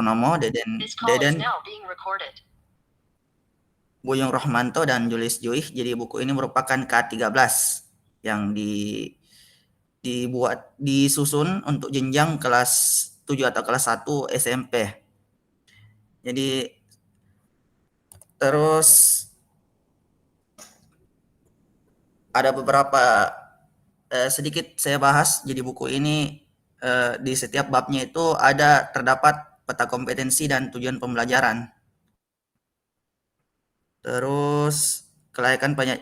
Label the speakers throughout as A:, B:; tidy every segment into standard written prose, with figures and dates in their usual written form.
A: Purnomo, Deden Buyung Rohmanto, dan Julius Juih. Jadi buku ini merupakan K13 yang disusun untuk jenjang kelas 7 atau kelas 1 SMP. Jadi terus ada beberapa sedikit saya bahas. Jadi buku ini di setiap babnya itu terdapat peta kompetensi dan tujuan pembelajaran. Terus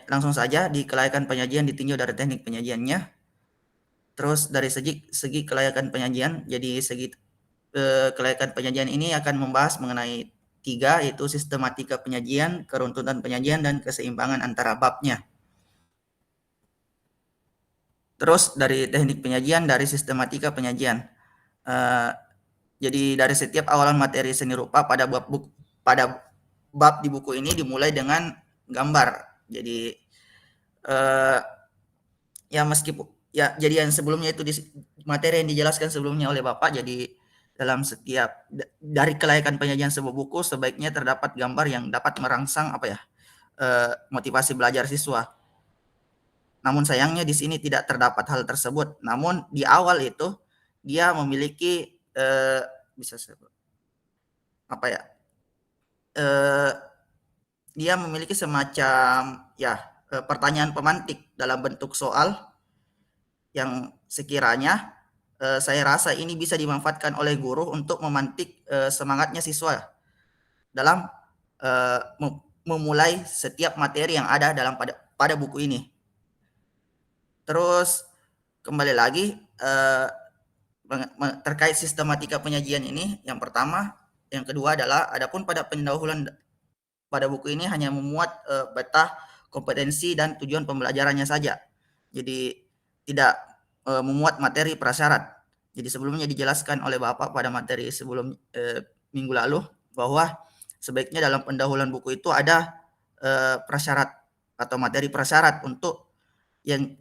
A: langsung saja di kelayakan penyajian ditinjau dari teknik penyajiannya. Terus dari segi kelayakan penyajian, jadi kelayakan penyajian ini akan membahas mengenai 3, yaitu sistematika penyajian, keruntutan penyajian, dan keseimbangan antara babnya. Terus dari teknik penyajian, dari sistematika penyajian. Jadi dari setiap awalan materi seni rupa pada bab di buku ini dimulai dengan gambar. Jadi jadi yang sebelumnya itu materi yang dijelaskan sebelumnya oleh Bapak. Jadi dalam setiap dari kelayakan penyajian sebuah buku sebaiknya terdapat gambar yang dapat merangsang motivasi belajar siswa. Namun sayangnya di sini tidak terdapat hal tersebut. Namun di awal itu dia memiliki dia memiliki semacam pertanyaan pemantik dalam bentuk soal yang sekiranya saya rasa ini bisa dimanfaatkan oleh guru untuk memantik semangatnya siswa dalam memulai setiap materi yang ada pada buku ini. Terus kembali lagi terkait sistematika penyajian ini, yang pertama, yang kedua adalah adapun pada pendahuluan pada buku ini hanya memuat peta kompetensi dan tujuan pembelajarannya saja. Jadi tidak memuat materi prasyarat. Jadi sebelumnya dijelaskan oleh Bapak pada materi sebelum minggu lalu bahwa sebaiknya dalam pendahuluan buku itu ada prasyarat atau materi prasyarat untuk yang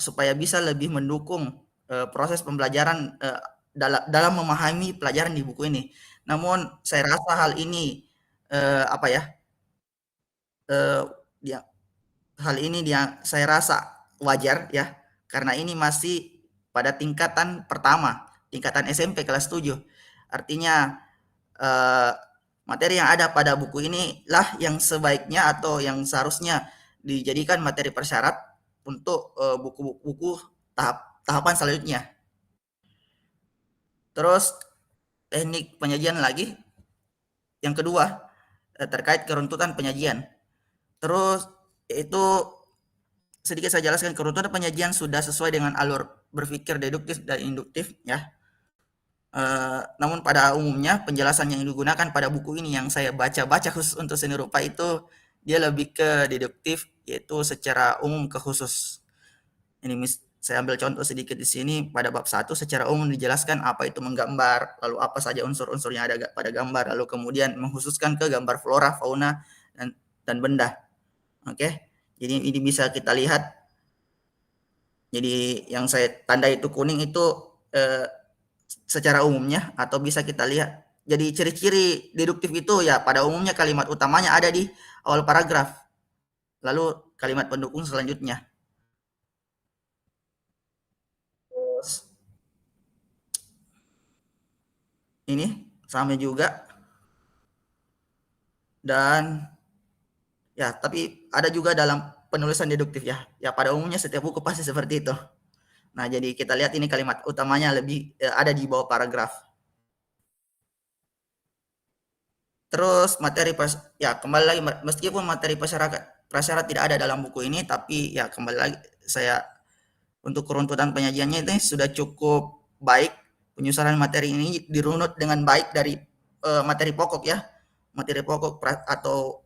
A: supaya bisa lebih mendukung proses pembelajaran dalam memahami pelajaran di buku ini. Namun saya rasa hal ini saya rasa wajar ya, karena ini masih pada tingkatan pertama, tingkatan SMP kelas 7. Artinya materi yang ada pada buku ini lah yang sebaiknya atau yang seharusnya dijadikan materi persyarat untuk buku-buku tahapan selanjutnya. Terus teknik penyajian lagi, yang kedua terkait keruntutan penyajian. Terus itu sedikit saya jelaskan, keruntutan penyajian sudah sesuai dengan alur berpikir deduktif dan induktif ya. Namun pada umumnya penjelasan yang digunakan pada buku ini yang saya baca khusus untuk seni rupa itu dia lebih ke deduktif, yaitu secara umum ke khusus. Ini saya ambil contoh sedikit di sini. Pada bab 1 secara umum dijelaskan apa itu menggambar, lalu apa saja unsur-unsur yang ada pada gambar, lalu kemudian mengkhususkan ke gambar flora, fauna, dan benda. Oke, jadi ini bisa kita lihat. Jadi yang saya tanda itu kuning itu secara umumnya, atau bisa kita lihat. Jadi ciri-ciri deduktif itu ya pada umumnya kalimat utamanya ada di awal paragraf, lalu kalimat pendukung selanjutnya. Terus ini sama juga. Dan ya, tapi ada juga dalam penulisan deduktif ya. Ya pada umumnya setiap buku pasti seperti itu. Nah, jadi kita lihat ini kalimat utamanya lebih ada di bawah paragraf. Terus kembali lagi, meskipun materi prasyarat tidak ada dalam buku ini, tapi ya kembali lagi untuk keruntutan penyajiannya itu sudah cukup baik. Penyusunan materi ini dirunut dengan baik dari materi pokok ya. Materi pokok atau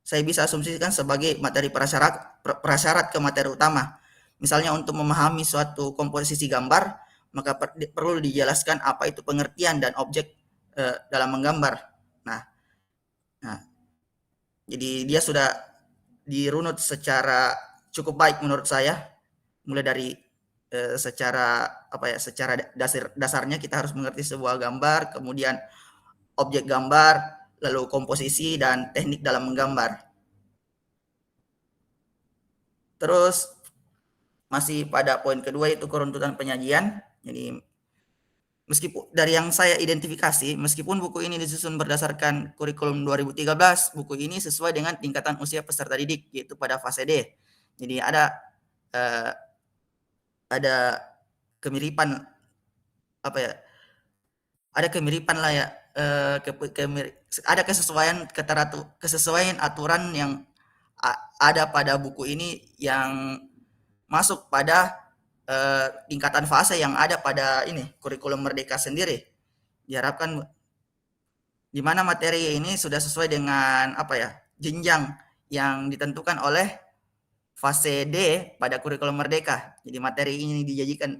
A: saya bisa asumsikan sebagai materi prasyarat ke materi utama. Misalnya untuk memahami suatu komposisi gambar, maka perlu dijelaskan apa itu pengertian dan objek dalam menggambar. Nah, jadi dia sudah dirunut secara cukup baik menurut saya, mulai dari secara dasarnya kita harus mengerti sebuah gambar, kemudian objek gambar, lalu komposisi dan teknik dalam menggambar. Terus masih pada poin kedua itu keruntutan penyajian. Jadi meskipun dari yang saya identifikasi, meskipun buku ini disusun berdasarkan kurikulum 2013, buku ini sesuai dengan tingkatan usia peserta didik, yaitu pada fase D. Jadi eh, ada kemiripan apa ya? Ada kemiripan lah ya, ada kesesuaian aturan yang ada pada buku ini yang masuk pada tingkatan fase yang ada pada ini kurikulum Merdeka sendiri. Diharapkan di mana materi ini sudah sesuai dengan jenjang yang ditentukan oleh fase D pada kurikulum Merdeka. Jadi materi ini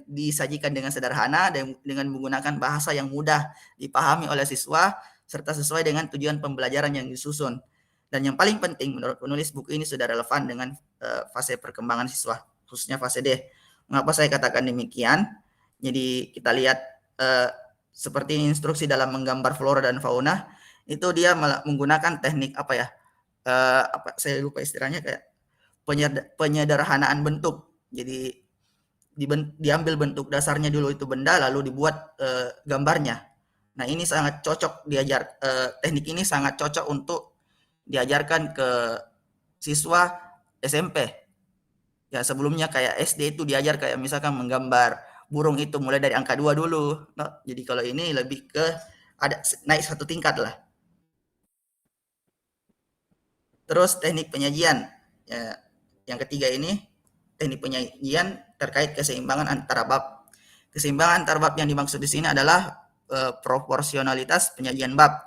A: disajikan dengan sederhana dan dengan menggunakan bahasa yang mudah dipahami oleh siswa serta sesuai dengan tujuan pembelajaran yang disusun. Dan yang paling penting menurut penulis, buku ini sudah relevan dengan fase perkembangan siswa, khususnya fase D. Mengapa saya katakan demikian? Jadi kita lihat seperti instruksi dalam menggambar flora dan fauna, itu dia menggunakan teknik saya lupa istilahnya, kayak penyederhanaan bentuk. Jadi diambil bentuk dasarnya dulu itu benda, lalu dibuat gambarnya. Nah ini sangat cocok teknik ini sangat cocok untuk diajarkan ke siswa SMP. Ya sebelumnya kayak SD itu diajar kayak misalkan menggambar burung itu mulai dari angka 2 dulu. Nah, jadi kalau ini lebih ke ada naik satu tingkat lah. Terus teknik penyajian. Ya, yang ketiga ini teknik penyajian terkait keseimbangan antara bab. Keseimbangan antar bab yang dimaksud di sini adalah proporsionalitas penyajian bab.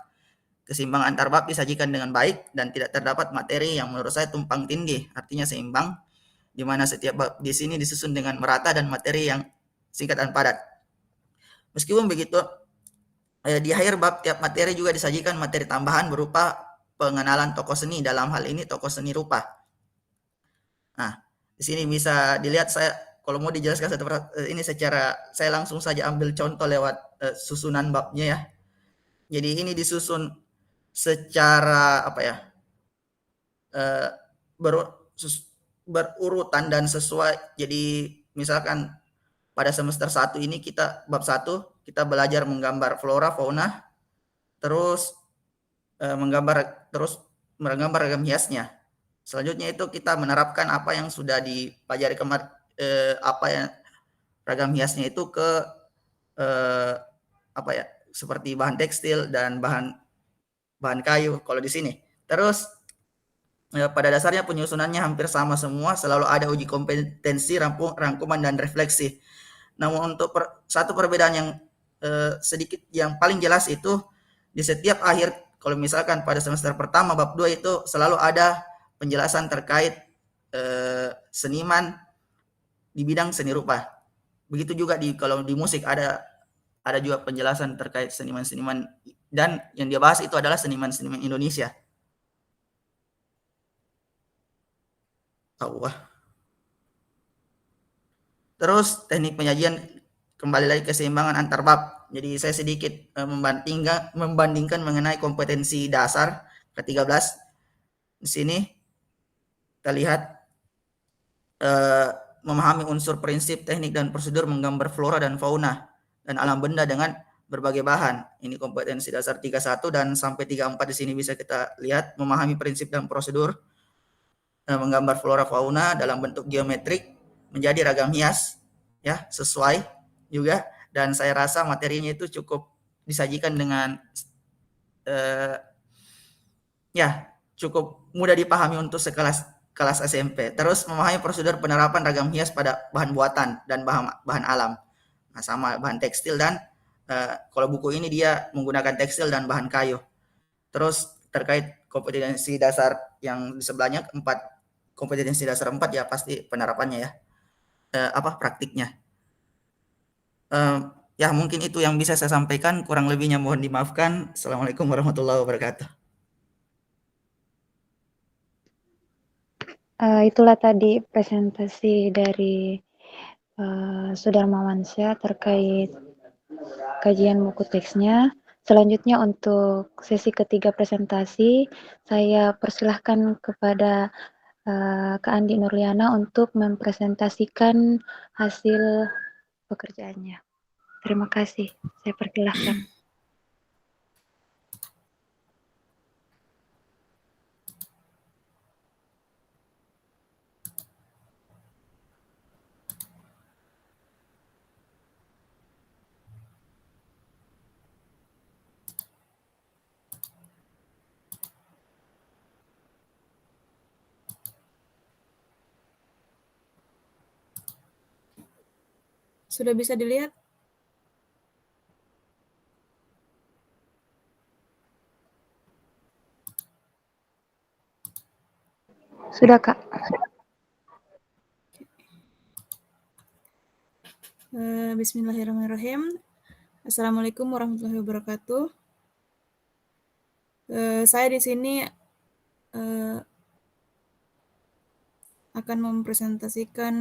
A: Keseimbangan antar bab disajikan dengan baik dan tidak terdapat materi yang menurut saya tumpang tindih, artinya seimbang, di mana setiap bab di sini disusun dengan merata dan materi yang singkat dan padat. Meskipun begitu, di akhir bab tiap materi juga disajikan materi tambahan berupa pengenalan tokoh seni, dalam hal ini tokoh seni rupa. Nah, di sini bisa dilihat saya kalau mau dijelaskan ini saya langsung saja ambil contoh lewat susunan babnya ya. Jadi ini disusun secara berurutan dan sesuai. Jadi misalkan pada semester 1 ini bab 1 kita belajar menggambar flora fauna, terus menggambar ragam hiasnya. Selanjutnya itu kita menerapkan apa yang sudah dipelajari ragam hiasnya itu ke seperti bahan tekstil dan bahan kayu kalau di sini. Terus pada dasarnya penyusunannya hampir sama semua, selalu ada uji kompetensi, rangkuman dan refleksi. Namun untuk satu perbedaan yang sedikit yang paling jelas itu di setiap akhir, kalau misalkan pada semester pertama bab 2 itu selalu ada penjelasan terkait seniman di bidang seni rupa. Begitu juga kalau di musik ada juga penjelasan terkait seniman-seniman, dan yang dia bahas itu adalah seniman-seniman Indonesia. Terus teknik penyajian, kembali lagi keseimbangan antar bab. Jadi saya sedikit membandingkan mengenai kompetensi dasar ke-13. Di sini kita lihat memahami unsur prinsip, teknik dan prosedur menggambar flora dan fauna dan alam benda dengan berbagai bahan. Ini kompetensi dasar 31 dan sampai 34 di sini bisa kita lihat memahami prinsip dan prosedur menggambar flora fauna dalam bentuk geometrik menjadi ragam hias, ya sesuai juga. Dan saya rasa materinya itu cukup disajikan dengan cukup mudah dipahami untuk kelas SMP. Terus memahami prosedur penerapan ragam hias pada bahan buatan dan bahan alam. Nah, sama bahan tekstil dan kalau buku ini dia menggunakan tekstil dan bahan kayu. Terus terkait kompetensi dasar yang di sebelahnya 4, kompetensi dasar 4 ya pasti penerapannya ya. Praktiknya. Ya mungkin itu yang bisa saya sampaikan, kurang lebihnya mohon dimaafkan. Assalamualaikum warahmatullahi wabarakatuh.
B: Itulah tadi presentasi dari Saudara Mamansyah terkait kajian buku teksnya. Selanjutnya untuk sesi ketiga presentasi, saya persilahkan kepada Kak Andi Nurliana untuk mempresentasikan hasil pekerjaannya. Terima kasih, saya persilahkan.
C: Sudah bisa dilihat?
B: Sudah, Kak.
C: Bismillahirrahmanirrahim. Assalamualaikum warahmatullahi wabarakatuh. Saya di sini akan mempresentasikan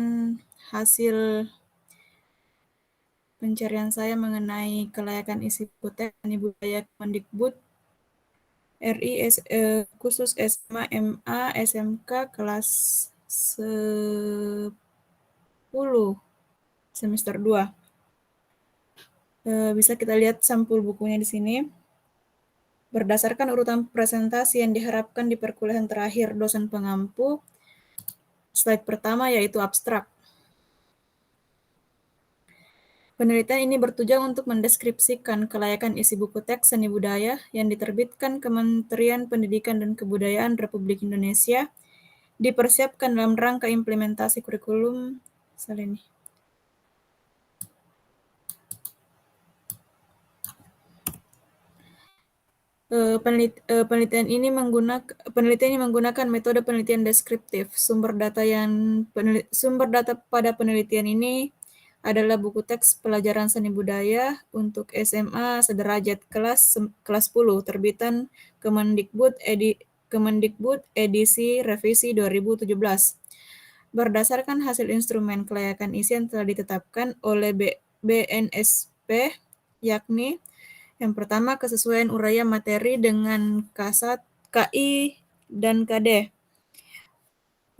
C: hasil pencarian saya mengenai kelayakan isi buku teks seni budaya Kemendikbud RI khusus SMA, MA, SMK kelas 10 semester 2. Bisa kita lihat sampul bukunya di sini. Berdasarkan urutan presentasi yang diharapkan di perkuliahan terakhir dosen pengampu, slide pertama yaitu abstrak. Penelitian ini bertujuan untuk mendeskripsikan kelayakan isi buku teks seni budaya yang diterbitkan Kementerian Pendidikan dan Kebudayaan Republik Indonesia, dipersiapkan dalam rangka implementasi kurikulum Salini. Penelitian ini menggunakan metode penelitian deskriptif. Sumber data pada penelitian ini adalah buku teks pelajaran seni budaya untuk SMA sederajat kelas 10 terbitan Kemendikbud edisi revisi 2017. Berdasarkan hasil instrumen kelayakan isi yang telah ditetapkan oleh BNSP, yakni yang pertama, kesesuaian uraian materi dengan K1, KI, dan KD.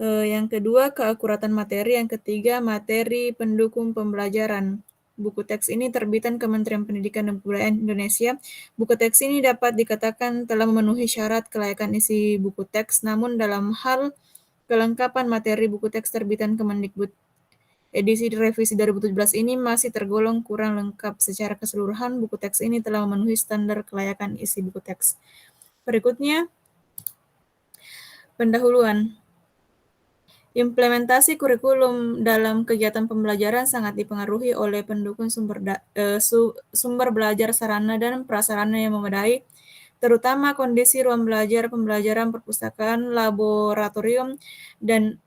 C: Yang kedua, keakuratan materi. Yang ketiga, materi pendukung pembelajaran. Buku teks ini terbitan Kementerian Pendidikan dan Kebudayaan Indonesia. Buku teks ini dapat dikatakan telah memenuhi syarat kelayakan isi buku teks, namun dalam hal kelengkapan materi buku teks terbitan Kemendikbud edisi revisi 2017 ini masih tergolong kurang lengkap. Secara keseluruhan, buku teks ini telah memenuhi standar kelayakan isi buku teks. Berikutnya, pendahuluan. Implementasi kurikulum dalam kegiatan pembelajaran sangat dipengaruhi oleh pendukung sumber belajar sarana dan prasarana yang memadai, terutama kondisi ruang belajar, pembelajaran, perpustakaan, laboratorium, dan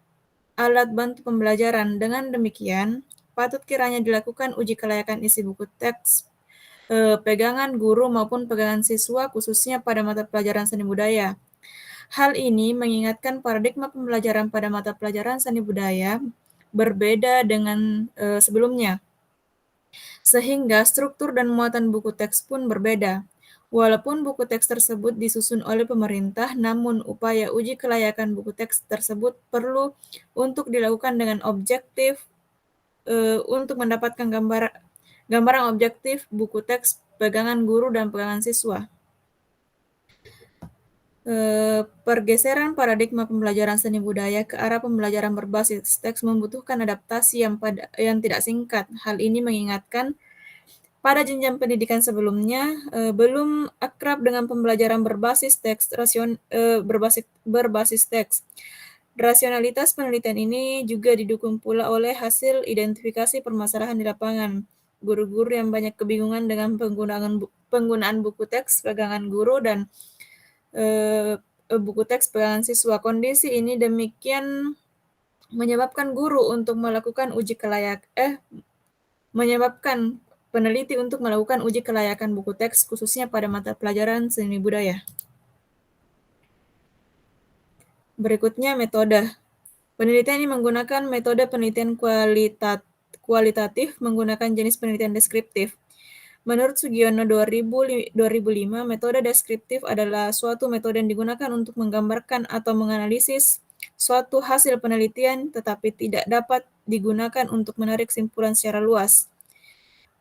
C: alat bantu pembelajaran. Dengan demikian, patut kiranya dilakukan uji kelayakan isi buku teks pegangan guru maupun pegangan siswa, khususnya pada mata pelajaran seni budaya. Hal ini mengingatkan paradigma pembelajaran pada mata pelajaran seni budaya berbeda dengan sebelumnya, sehingga struktur dan muatan buku teks pun berbeda. Walaupun buku teks tersebut disusun oleh pemerintah, namun upaya uji kelayakan buku teks tersebut perlu untuk dilakukan dengan objektif untuk mendapatkan gambaran objektif buku teks pegangan guru dan pegangan siswa. Pergeseran paradigma pembelajaran seni budaya ke arah pembelajaran berbasis teks membutuhkan adaptasi yang tidak singkat. Hal ini mengingatkan pada jenjang pendidikan sebelumnya belum akrab dengan pembelajaran berbasis teks. Rasionalitas penelitian ini juga didukung pula oleh hasil identifikasi permasalahan di lapangan. Guru-guru yang banyak kebingungan dengan penggunaan buku teks pegangan guru dan buku teks pegangan siswa. Kondisi ini demikian menyebabkan guru untuk melakukan menyebabkan peneliti untuk melakukan uji kelayakan buku teks khususnya pada mata pelajaran seni budaya. Berikutnya metode. Penelitian ini menggunakan metode penelitian kualitatif menggunakan jenis penelitian deskriptif. Menurut Sugiono 2005, metode deskriptif adalah suatu metode yang digunakan untuk menggambarkan atau menganalisis suatu hasil penelitian, tetapi tidak dapat digunakan untuk menarik kesimpulan secara luas.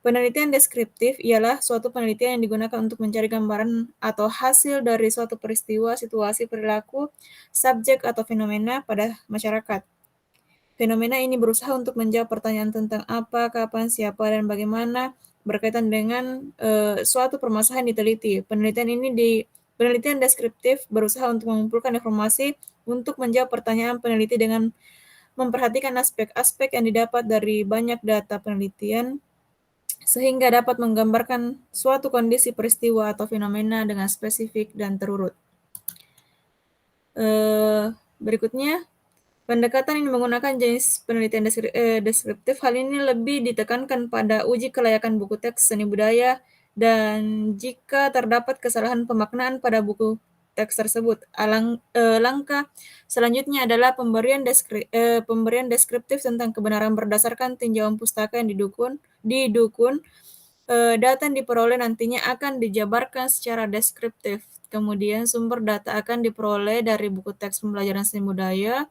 C: Penelitian deskriptif ialah suatu penelitian yang digunakan untuk mencari gambaran atau hasil dari suatu peristiwa, situasi, perilaku, subjek, atau fenomena pada masyarakat. Fenomena ini berusaha untuk menjawab pertanyaan tentang apa, kapan, siapa, dan bagaimana berkaitan dengan suatu permasalahan diteliti. Penelitian deskriptif berusaha untuk mengumpulkan informasi untuk menjawab pertanyaan peneliti dengan memperhatikan aspek-aspek yang didapat dari banyak data penelitian sehingga dapat menggambarkan suatu kondisi peristiwa atau fenomena dengan spesifik dan terurut. Berikutnya, pendekatan ini menggunakan jenis penelitian deskriptif. Hal ini lebih ditekankan pada uji kelayakan buku teks seni budaya dan jika terdapat kesalahan pemaknaan pada buku teks tersebut. Langkah selanjutnya adalah pemberian deskriptif tentang kebenaran berdasarkan tinjauan pustaka yang didukun. Data yang diperoleh nantinya akan dijabarkan secara deskriptif. Kemudian sumber data akan diperoleh dari buku teks pembelajaran seni budaya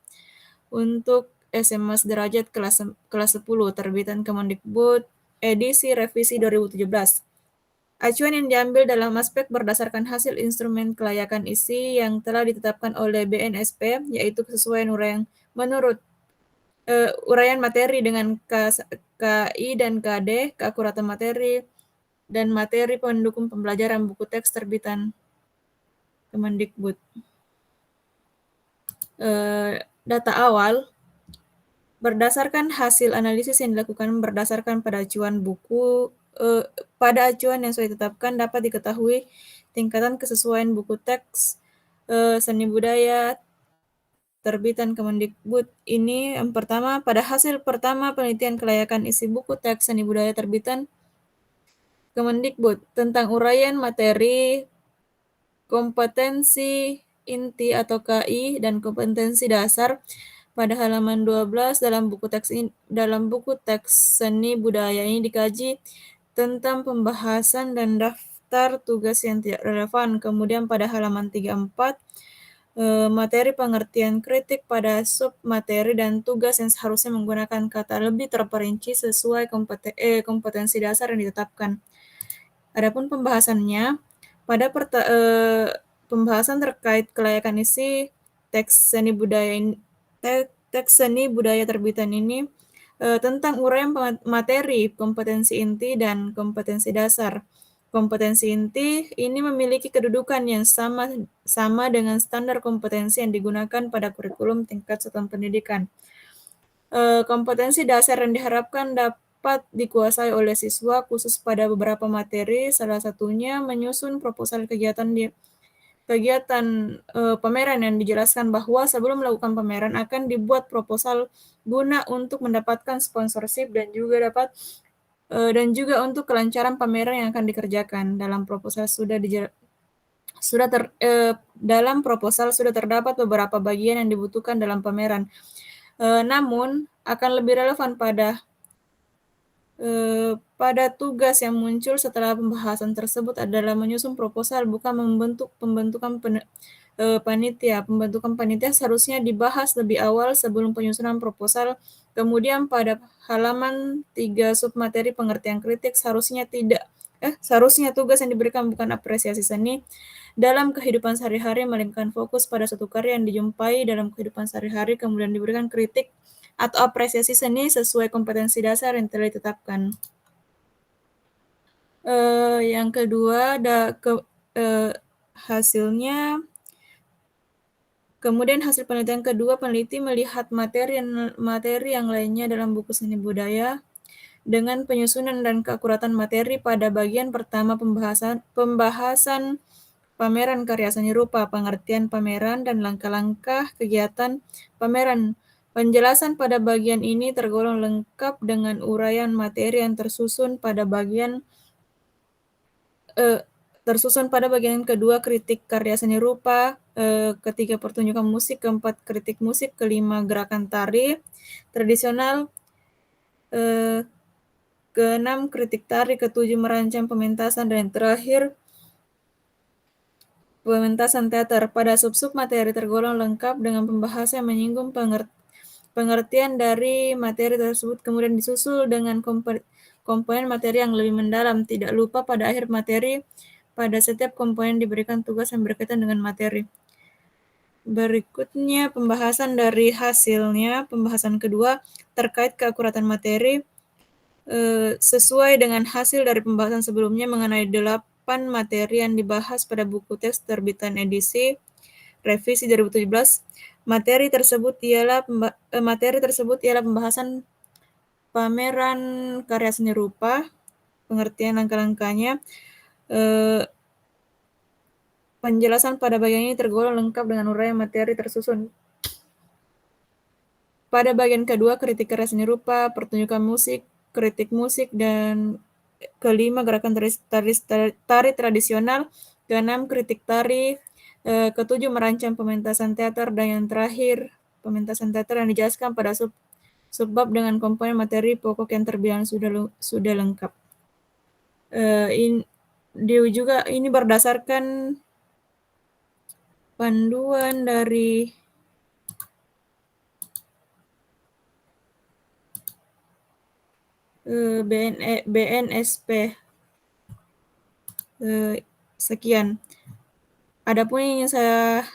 C: untuk SMA sederajat kelas 10 terbitan Kemendikbud edisi revisi 2017. Acuan yang diambil dalam aspek berdasarkan hasil instrumen kelayakan isi yang telah ditetapkan oleh BNSP, yaitu kesesuaian uraian menurut uraian materi dengan KI dan KD, keakuratan materi, dan materi pendukung pembelajaran buku teks terbitan Kemendikbud. Data awal berdasarkan hasil analisis yang dilakukan berdasarkan pada acuan yang sudah ditetapkan dapat diketahui tingkatan kesesuaian buku teks seni budaya terbitan Kemendikbud ini. Yang pertama, pada hasil pertama penelitian kelayakan isi buku teks seni budaya terbitan Kemendikbud tentang uraian materi, kompetensi inti atau KI dan kompetensi dasar pada halaman 12 dalam buku teks seni budaya ini dikaji tentang pembahasan dan daftar tugas yang tidak relevan. Kemudian pada halaman 34 materi pengertian kritik pada submateri dan tugas yang seharusnya menggunakan kata lebih terperinci sesuai kompetensi dasar yang ditetapkan. Adapun pembahasannya, pada pembahasan terkait kelayakan isi teks seni budaya terbitan ini tentang uraian materi, kompetensi inti, dan kompetensi dasar. Kompetensi inti ini memiliki kedudukan yang sama dengan standar kompetensi yang digunakan pada kurikulum tingkat satuan pendidikan. Kompetensi dasar yang diharapkan dapat dikuasai oleh siswa khusus pada beberapa materi, salah satunya menyusun proposal kegiatan pameran yang dijelaskan bahwa sebelum melakukan pameran akan dibuat proposal guna untuk mendapatkan sponsorship dan juga untuk kelancaran pameran yang akan dikerjakan. Dalam proposal sudah terdapat beberapa bagian yang dibutuhkan dalam pameran. Namun akan lebih relevan pada tugas yang muncul setelah pembahasan tersebut adalah menyusun proposal, bukan pembentukan panitia. Pembentukan panitia seharusnya dibahas lebih awal sebelum penyusunan proposal. Kemudian pada halaman 3 submateri pengertian kritik seharusnya tugas yang diberikan bukan apresiasi seni dalam kehidupan sehari-hari, melainkan fokus pada suatu karya yang dijumpai dalam kehidupan sehari-hari, kemudian diberikan kritik atau apresiasi seni sesuai kompetensi dasar yang telah ditetapkan. Yang kedua, hasilnya. Kemudian hasil penelitian kedua, peneliti melihat materi yang lainnya dalam buku seni budaya dengan penyusunan dan keakuratan materi pada bagian pertama pembahasan pameran karya seni rupa, pengertian pameran, dan langkah-langkah kegiatan pameran. Penjelasan pada bagian ini tergolong lengkap dengan uraian materi yang tersusun pada bagian kedua, kritik karya seni rupa, ketiga, pertunjukan musik, keempat, kritik musik, kelima, gerakan tari tradisional, Keenam, kritik tari. Ketujuh, merancang pementasan. Dan yang terakhir, pementasan teater. Pada sub-sub materi tergolong lengkap dengan pembahasan yang menyinggung pengertian dari materi tersebut, kemudian disusul dengan komponen materi yang lebih mendalam. Tidak lupa pada akhir materi, pada setiap komponen diberikan tugas yang berkaitan dengan materi. Berikutnya pembahasan dari hasilnya. Pembahasan kedua terkait keakuratan materi. Sesuai dengan hasil dari pembahasan sebelumnya mengenai 8 materi yang dibahas pada buku teks terbitan edisi revisi 2017, materi tersebut ialah pembahasan pameran karya seni rupa, pengertian langkah-langkahnya. Penjelasan pada bagian ini tergolong lengkap dengan uraian materi tersusun. Pada bagian kedua, kritik karya seni rupa, pertunjukan musik, kritik musik, dan kelima, gerakan tari tradisional. Keenam, kritik tari. Ketujuh, merancang pementasan teater. Dan yang terakhir, pementasan teater yang dijelaskan pada subbab dengan komponen materi pokok yang terbilang sudah lengkap. Ini berdasarkan panduan dari BNSP. Sekian. Adapun yang ingin saya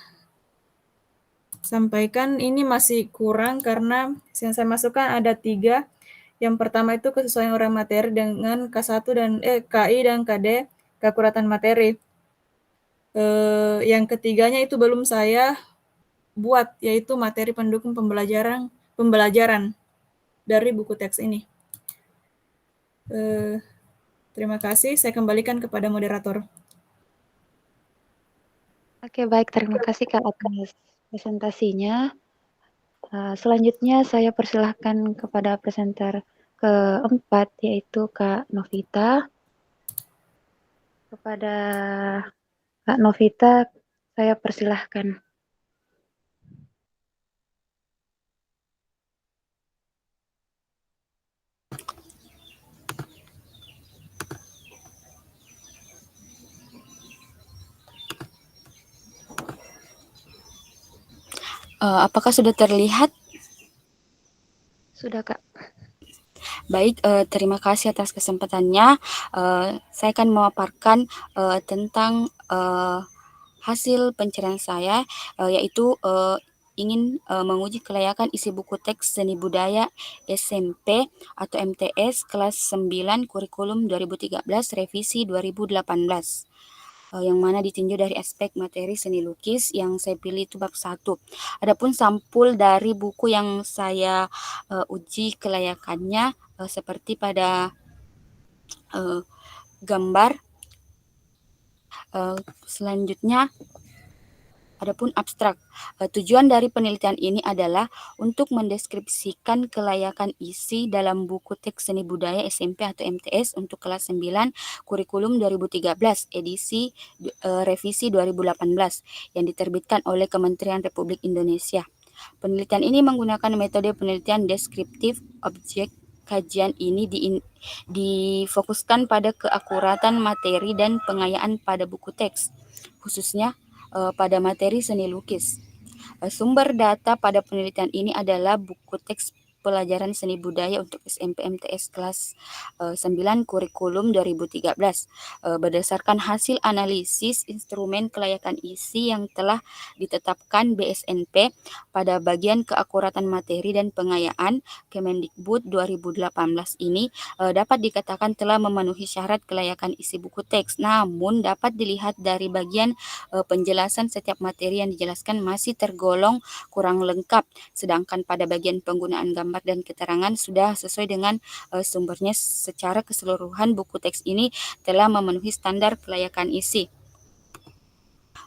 C: sampaikan ini masih kurang karena yang saya masukkan ada 3. Yang pertama itu kesesuaian uraian materi dengan K1 dan KI dan KD, keakuratan materi. Yang ketiganya itu belum saya buat, yaitu materi pendukung pembelajaran dari buku teks ini. Terima kasih, saya kembalikan kepada moderator.
B: Oke, baik. Terima kasih Kak atas presentasinya. Selanjutnya saya persilahkan kepada presenter keempat, yaitu Kak Novita. Kepada Kak Novita, saya persilahkan.
D: Apakah sudah terlihat?
B: Sudah, Kak.
D: Baik, terima kasih atas kesempatannya. Saya akan memaparkan tentang hasil pencarian saya, yaitu ingin menguji kelayakan isi buku teks seni budaya SMP atau MTS kelas 9 kurikulum 2013 revisi 2018. Yang mana ditinjau dari aspek materi seni lukis. Yang saya pilih itu bab 1. Adapun sampul dari buku yang saya uji kelayakannya seperti pada gambar. Selanjutnya adapun abstrak. Tujuan dari penelitian ini adalah untuk mendeskripsikan kelayakan isi dalam buku teks seni budaya SMP atau MTS untuk kelas 9 kurikulum 2013 edisi revisi 2018 yang diterbitkan oleh Kementerian Republik Indonesia. Penelitian ini menggunakan metode penelitian deskriptif objek. Kajian ini difokuskan pada keakuratan materi dan pengayaan pada buku teks, khususnya pada materi seni lukis. Sumber data pada penelitian ini adalah buku teks pelajaran seni budaya untuk SMP MTS kelas 9 kurikulum 2013 berdasarkan hasil analisis instrumen kelayakan isi yang telah ditetapkan BSNP pada bagian keakuratan materi dan pengayaan Kemendikbud 2018 ini dapat dikatakan telah memenuhi syarat kelayakan isi buku teks. Namun dapat dilihat dari bagian penjelasan setiap materi yang dijelaskan masih tergolong kurang lengkap, sedangkan pada bagian penggunaan gambar dan keterangan sudah sesuai dengan sumbernya. Secara keseluruhan buku teks ini telah memenuhi standar kelayakan isi.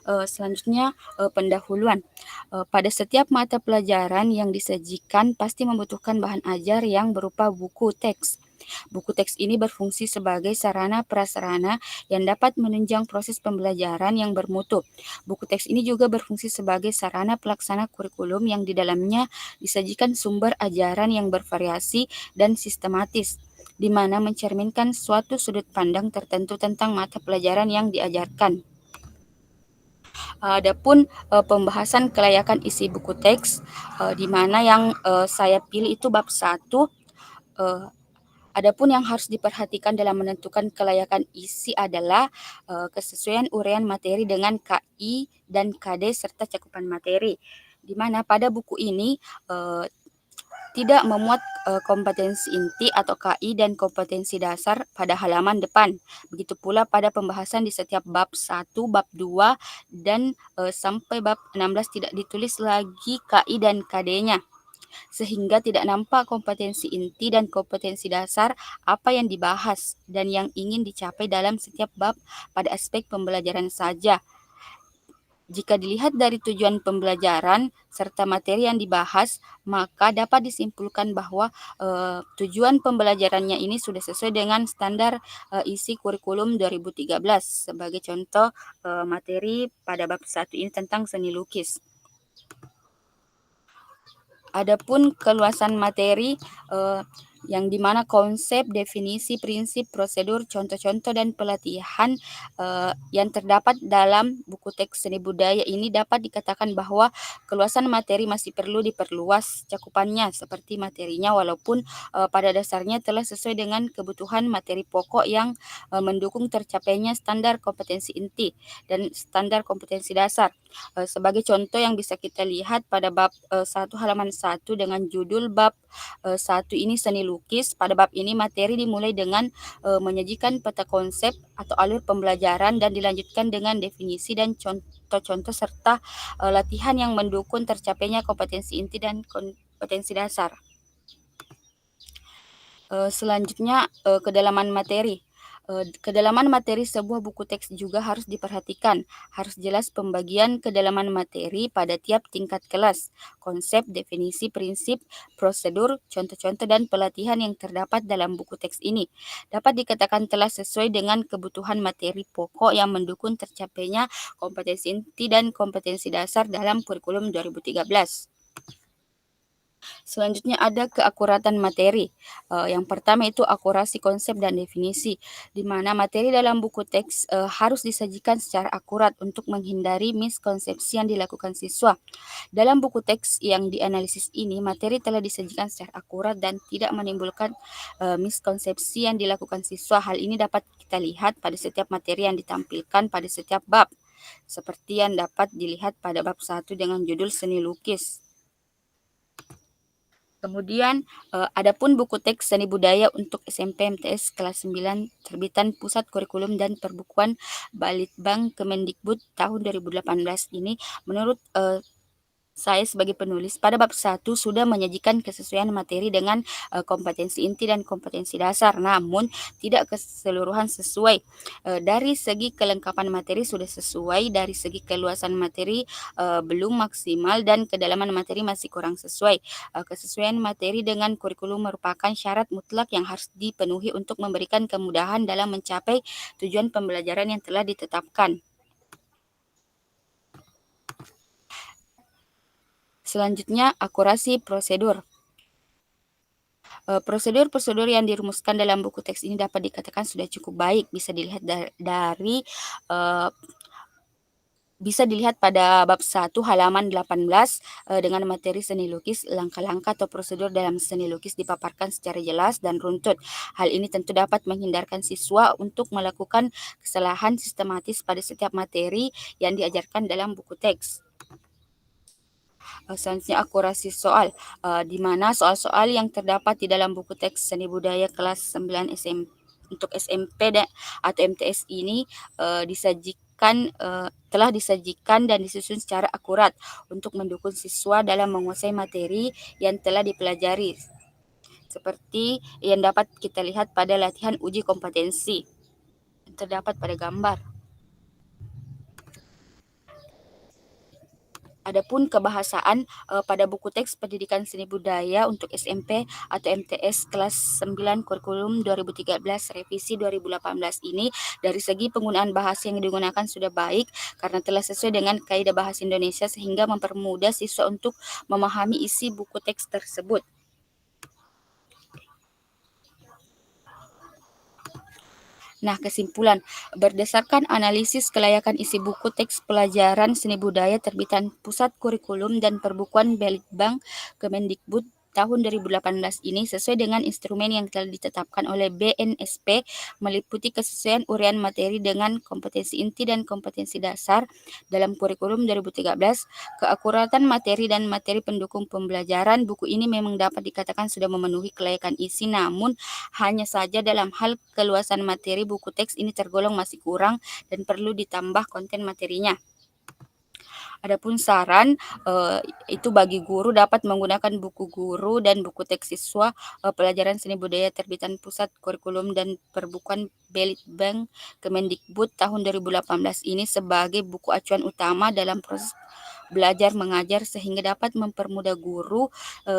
D: Selanjutnya pendahuluan. Pada setiap mata pelajaran yang disajikan pasti membutuhkan bahan ajar yang berupa buku teks. Buku teks ini berfungsi sebagai sarana prasarana yang dapat menunjang proses pembelajaran yang bermutu. Buku teks ini juga berfungsi sebagai sarana pelaksana kurikulum yang di dalamnya disajikan sumber ajaran yang bervariasi dan sistematis, di mana mencerminkan suatu sudut pandang tertentu tentang mata pelajaran yang diajarkan. Adapun pembahasan kelayakan isi buku teks, di mana yang saya pilih itu bab 1. Adapun yang harus diperhatikan dalam menentukan kelayakan isi adalah kesesuaian uraian materi dengan KI dan KD serta cakupan materi, di mana pada buku ini tidak memuat kompetensi inti atau KI dan kompetensi dasar pada halaman depan. Begitu pula pada pembahasan di setiap bab 1, bab 2, dan sampai bab 16 tidak ditulis lagi KI dan KD-nya. Sehingga tidak nampak kompetensi inti dan kompetensi dasar apa yang dibahas dan yang ingin dicapai dalam setiap bab pada aspek pembelajaran saja. Jika dilihat dari tujuan pembelajaran serta materi yang dibahas, maka dapat disimpulkan bahwa tujuan pembelajarannya ini sudah sesuai dengan standar isi kurikulum 2013. Sebagai contoh materi pada bab 1 ini tentang seni lukis. Adapun keluasan materi yang dimana konsep, definisi, prinsip, prosedur, contoh-contoh, dan pelatihan yang terdapat dalam buku teks seni budaya ini dapat dikatakan bahwa keluasan materi masih perlu diperluas cakupannya seperti materinya, walaupun pada dasarnya telah sesuai dengan kebutuhan materi pokok yang mendukung tercapainya standar kompetensi inti dan standar kompetensi dasar. Sebagai contoh yang bisa kita lihat pada bab 1 halaman 1 dengan judul bab 1 ini seni lukis. Pada bab ini materi dimulai dengan menyajikan peta konsep atau alur pembelajaran dan dilanjutkan dengan definisi dan contoh-contoh serta latihan yang mendukung tercapainya kompetensi inti dan kompetensi dasar. Selanjutnya kedalaman materi. Kedalaman materi sebuah buku teks juga harus diperhatikan. Harus jelas pembagian kedalaman materi pada tiap tingkat kelas, konsep, definisi, prinsip, prosedur, contoh-contoh, dan pelatihan yang terdapat dalam buku teks ini. Dapat dikatakan telah sesuai dengan kebutuhan materi pokok yang mendukung tercapainya kompetensi inti dan kompetensi dasar dalam kurikulum 2013. Selanjutnya ada keakuratan materi. Yang pertama itu akurasi konsep dan definisi, di mana materi dalam buku teks harus disajikan secara akurat untuk menghindari miskonsepsi yang dilakukan siswa. Dalam buku teks yang dianalisis ini, materi telah disajikan secara akurat dan tidak menimbulkan miskonsepsi yang dilakukan siswa. Hal ini dapat kita lihat pada setiap materi yang ditampilkan pada setiap bab, seperti yang dapat dilihat pada bab 1 dengan judul seni lukis. Kemudian adapun buku teks seni budaya untuk SMP MTS kelas 9 terbitan Pusat Kurikulum dan Perbukuan Balitbang Kemendikbud tahun 2018 ini, menurut saya sebagai penulis pada bab 1 sudah menyajikan kesesuaian materi dengan kompetensi inti dan kompetensi dasar, namun tidak keseluruhan sesuai. Dari segi kelengkapan materi sudah sesuai, dari segi keluasan materi belum maksimal, dan kedalaman materi masih kurang sesuai. Kesesuaian materi dengan kurikulum merupakan syarat mutlak yang harus dipenuhi untuk memberikan kemudahan dalam mencapai tujuan pembelajaran yang telah ditetapkan. Selanjutnya, akurasi prosedur. Prosedur-prosedur yang dirumuskan dalam buku teks ini dapat dikatakan sudah cukup baik. Bisa dilihat pada bab 1 halaman 18 dengan materi seni lukis. Langkah-langkah atau prosedur dalam seni lukis dipaparkan secara jelas dan runtut. Hal ini tentu dapat menghindarkan siswa untuk melakukan kesalahan sistematis pada setiap materi yang diajarkan dalam buku teks. Selanjutnya akurasi soal, di mana soal-soal yang terdapat di dalam buku teks seni budaya kelas 9 untuk SMP atau MTS ini telah disajikan dan disusun secara akurat untuk mendukung siswa dalam menguasai materi yang telah dipelajari, seperti yang dapat kita lihat pada latihan uji kompetensi yang terdapat pada gambar. Adapun kebahasaan pada buku teks pendidikan seni budaya untuk SMP atau MTS kelas 9 kurikulum 2013 revisi 2018 ini dari segi penggunaan bahasa yang digunakan sudah baik karena telah sesuai dengan kaidah bahasa Indonesia sehingga mempermudah siswa untuk memahami isi buku teks tersebut. Nah, kesimpulan, berdasarkan analisis kelayakan isi buku teks pelajaran seni budaya terbitan Pusat Kurikulum dan Perbukuan Balitbang Kemendikbud tahun 2018 ini sesuai dengan instrumen yang telah ditetapkan oleh BNSP meliputi kesesuaian uraian materi dengan kompetensi inti dan kompetensi dasar dalam kurikulum 2013, keakuratan materi dan materi pendukung pembelajaran. Buku ini memang dapat dikatakan sudah memenuhi kelayakan isi, namun hanya saja dalam hal keluasan materi buku teks ini tergolong masih kurang dan perlu ditambah konten materinya. Adapun saran itu bagi guru dapat menggunakan buku guru dan buku teks siswa pelajaran seni budaya terbitan Pusat Kurikulum dan Perbukuan Balitbang Kemendikbud tahun 2018 ini sebagai buku acuan utama dalam proses belajar mengajar sehingga dapat mempermudah guru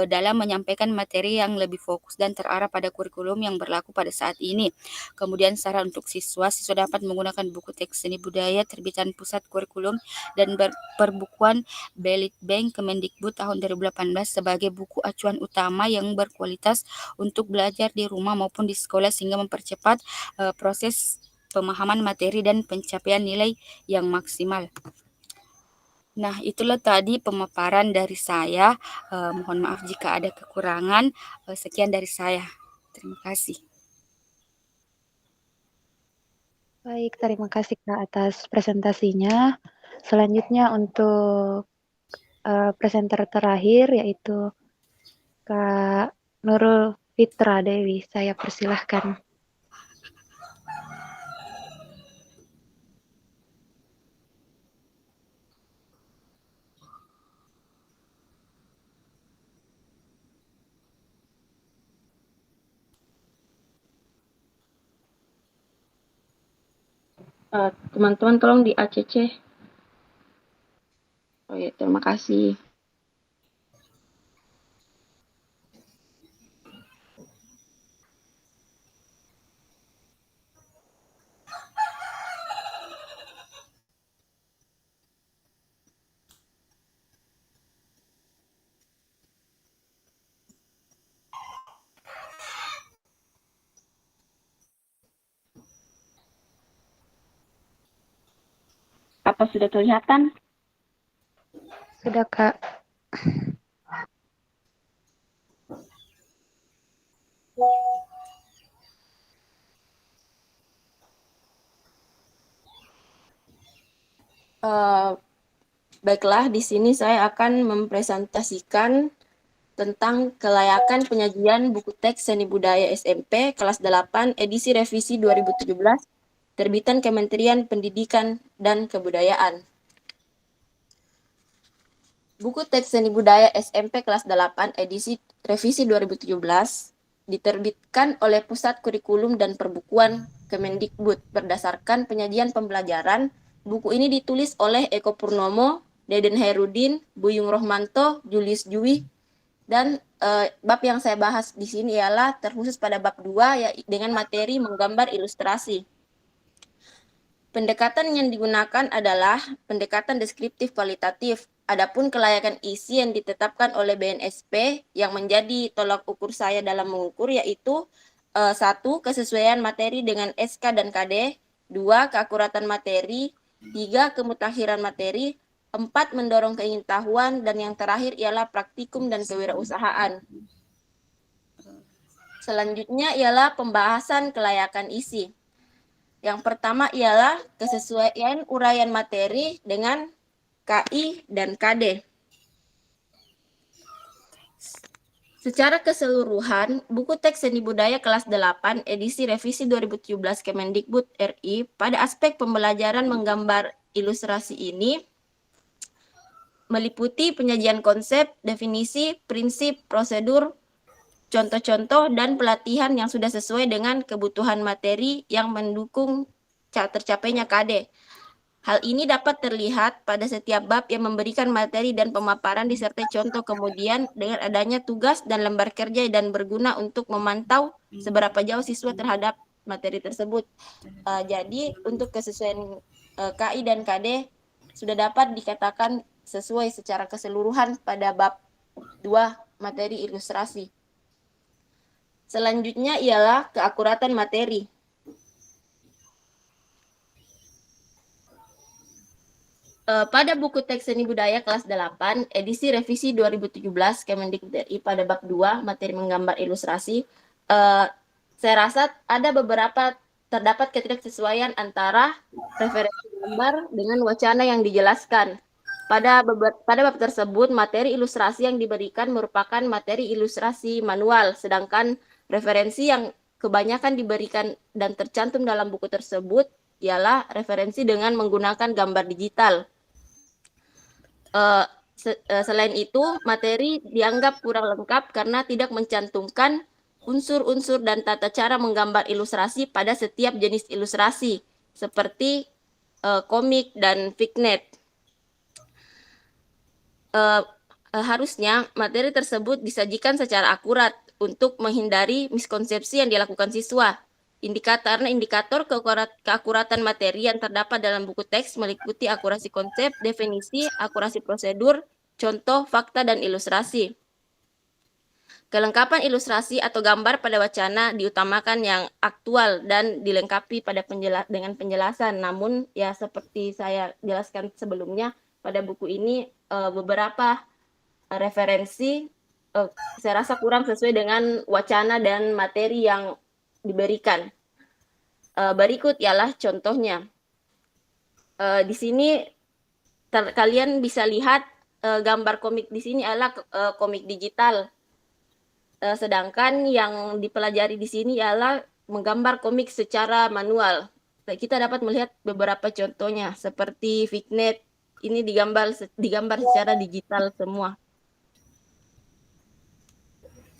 D: dalam menyampaikan materi yang lebih fokus dan terarah pada kurikulum yang berlaku pada saat ini. Kemudian saran untuk siswa dapat menggunakan buku teks seni budaya terbitan Pusat Kurikulum dan Perbukuan Balitbang Kemendikbud tahun 2018 sebagai buku acuan utama yang berkualitas untuk belajar di rumah maupun di sekolah sehingga mempercepat proses pemahaman materi dan pencapaian nilai yang maksimal. Nah, itulah tadi pemaparan dari saya. Mohon maaf jika ada kekurangan. Sekian dari saya. Terima kasih.
B: Baik, terima kasih Kak atas presentasinya. Selanjutnya untuk presenter terakhir yaitu Kak Nurul Fitra Dewi. Saya persilahkan.
E: Teman-teman tolong di ACC. Oh ya, terima kasih. Apa sudah kelihatan?
B: Sudah Kak.
E: Baiklah, di sini saya akan mempresentasikan tentang kelayakan penyajian buku teks seni budaya SMP kelas 8 edisi revisi 2017 terbitan Kementerian Pendidikan dan Kebudayaan. Buku teks seni budaya SMP kelas 8 edisi revisi 2017 diterbitkan oleh Pusat Kurikulum dan Perbukuan Kemendikbud berdasarkan penyajian pembelajaran. Buku ini ditulis oleh Eko Purnomo, Deden Hairudin, Buyung Rohmanto, Julius Jui, dan bab yang saya bahas di sini ialah terkhusus pada bab 2 ya, dengan materi menggambar ilustrasi. Pendekatan yang digunakan adalah pendekatan deskriptif kualitatif. Adapun kelayakan isi yang ditetapkan oleh BNSP yang menjadi tolak ukur saya dalam mengukur yaitu 1. Kesesuaian materi dengan SK dan KD, 2. Keakuratan materi, 3. Kemutakhiran materi, 4. Mendorong keingintahuan, dan yang terakhir ialah praktikum dan kewirausahaan. Selanjutnya ialah pembahasan kelayakan isi. Yang pertama ialah kesesuaian uraian materi dengan KI dan KD. Secara keseluruhan, buku teks seni budaya kelas 8 edisi revisi 2017 Kemendikbud RI pada aspek pembelajaran menggambar ilustrasi ini meliputi penyajian konsep, definisi, prinsip, prosedur, contoh-contoh, dan pelatihan yang sudah sesuai dengan kebutuhan materi yang mendukung tercapainya KD. Hal ini dapat terlihat pada setiap bab yang memberikan materi dan pemaparan disertai contoh, kemudian dengan adanya tugas dan lembar kerja dan berguna untuk memantau seberapa jauh siswa terhadap materi tersebut. Jadi untuk kesesuaian KI dan KD sudah dapat dikatakan sesuai secara keseluruhan pada bab 2 materi ilustrasi. Selanjutnya ialah keakuratan materi. Pada buku teks seni budaya kelas 8, edisi revisi 2017 Kemendikbud RI pada bab 2, materi menggambar ilustrasi, saya rasa ada beberapa terdapat ketidaksesuaian antara referensi gambar dengan wacana yang dijelaskan. Pada bab tersebut, materi ilustrasi yang diberikan merupakan materi ilustrasi manual, sedangkan referensi yang kebanyakan diberikan dan tercantum dalam buku tersebut ialah referensi dengan menggunakan gambar digital. Selain itu, materi dianggap kurang lengkap karena tidak mencantumkan unsur-unsur dan tata cara menggambar ilustrasi pada setiap jenis ilustrasi, seperti komik dan vignette. Harusnya materi tersebut disajikan secara akurat untuk menghindari miskonsepsi yang dilakukan siswa. Indikator keakuratan materi yang terdapat dalam buku teks meliputi akurasi konsep, definisi, akurasi prosedur, contoh, fakta, dan ilustrasi. Kelengkapan ilustrasi atau gambar pada wacana diutamakan yang aktual dan dilengkapi dengan penjelasan. Namun ya seperti saya jelaskan sebelumnya, pada buku ini beberapa referensi saya rasa kurang sesuai dengan wacana dan materi yang diberikan. Berikut ialah contohnya. Di sini kalian bisa lihat gambar komik di sini adalah komik digital. Sedangkan yang dipelajari di sini ialah menggambar komik secara manual. Kita dapat melihat beberapa contohnya seperti vignette. Ini digambar secara digital semua.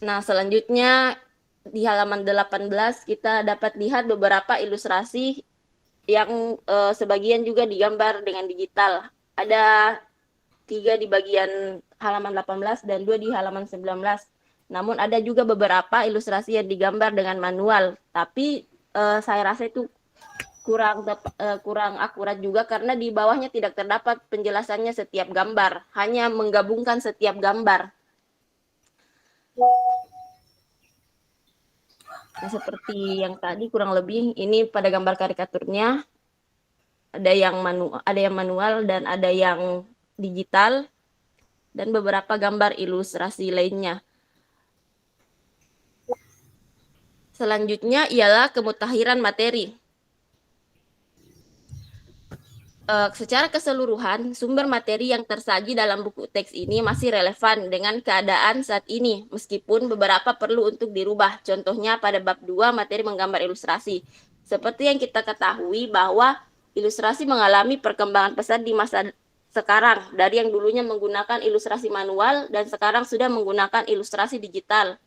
E: Nah, selanjutnya di halaman 18 kita dapat lihat beberapa ilustrasi yang sebagian juga digambar dengan digital. Ada 3 di bagian halaman 18 dan 2 di halaman 19. Namun ada juga beberapa ilustrasi yang digambar dengan manual, tapi saya rasa itu kurang akurat juga karena di bawahnya tidak terdapat penjelasannya setiap gambar, hanya menggabungkan setiap gambar. Nah, seperti yang tadi kurang lebih ini pada gambar karikaturnya ada yang manual dan ada yang digital dan beberapa gambar ilustrasi lainnya. Selanjutnya ialah kemutahiran materi. Secara keseluruhan, sumber materi yang tersaji dalam buku teks ini masih relevan dengan keadaan saat ini, meskipun beberapa perlu untuk dirubah. Contohnya pada bab 2 materi menggambar ilustrasi. Seperti yang kita ketahui bahwa ilustrasi mengalami perkembangan pesat di masa sekarang, dari yang dulunya menggunakan ilustrasi manual dan sekarang sudah menggunakan ilustrasi digital.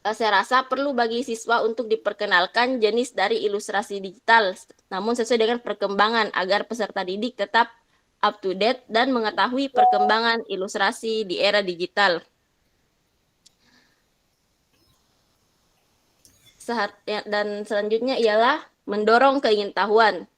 E: Saya rasa perlu bagi siswa untuk diperkenalkan jenis dari ilustrasi digital, namun sesuai dengan perkembangan agar peserta didik tetap up to date dan mengetahui perkembangan ilustrasi di era digital. Dan selanjutnya ialah mendorong keingintahuan.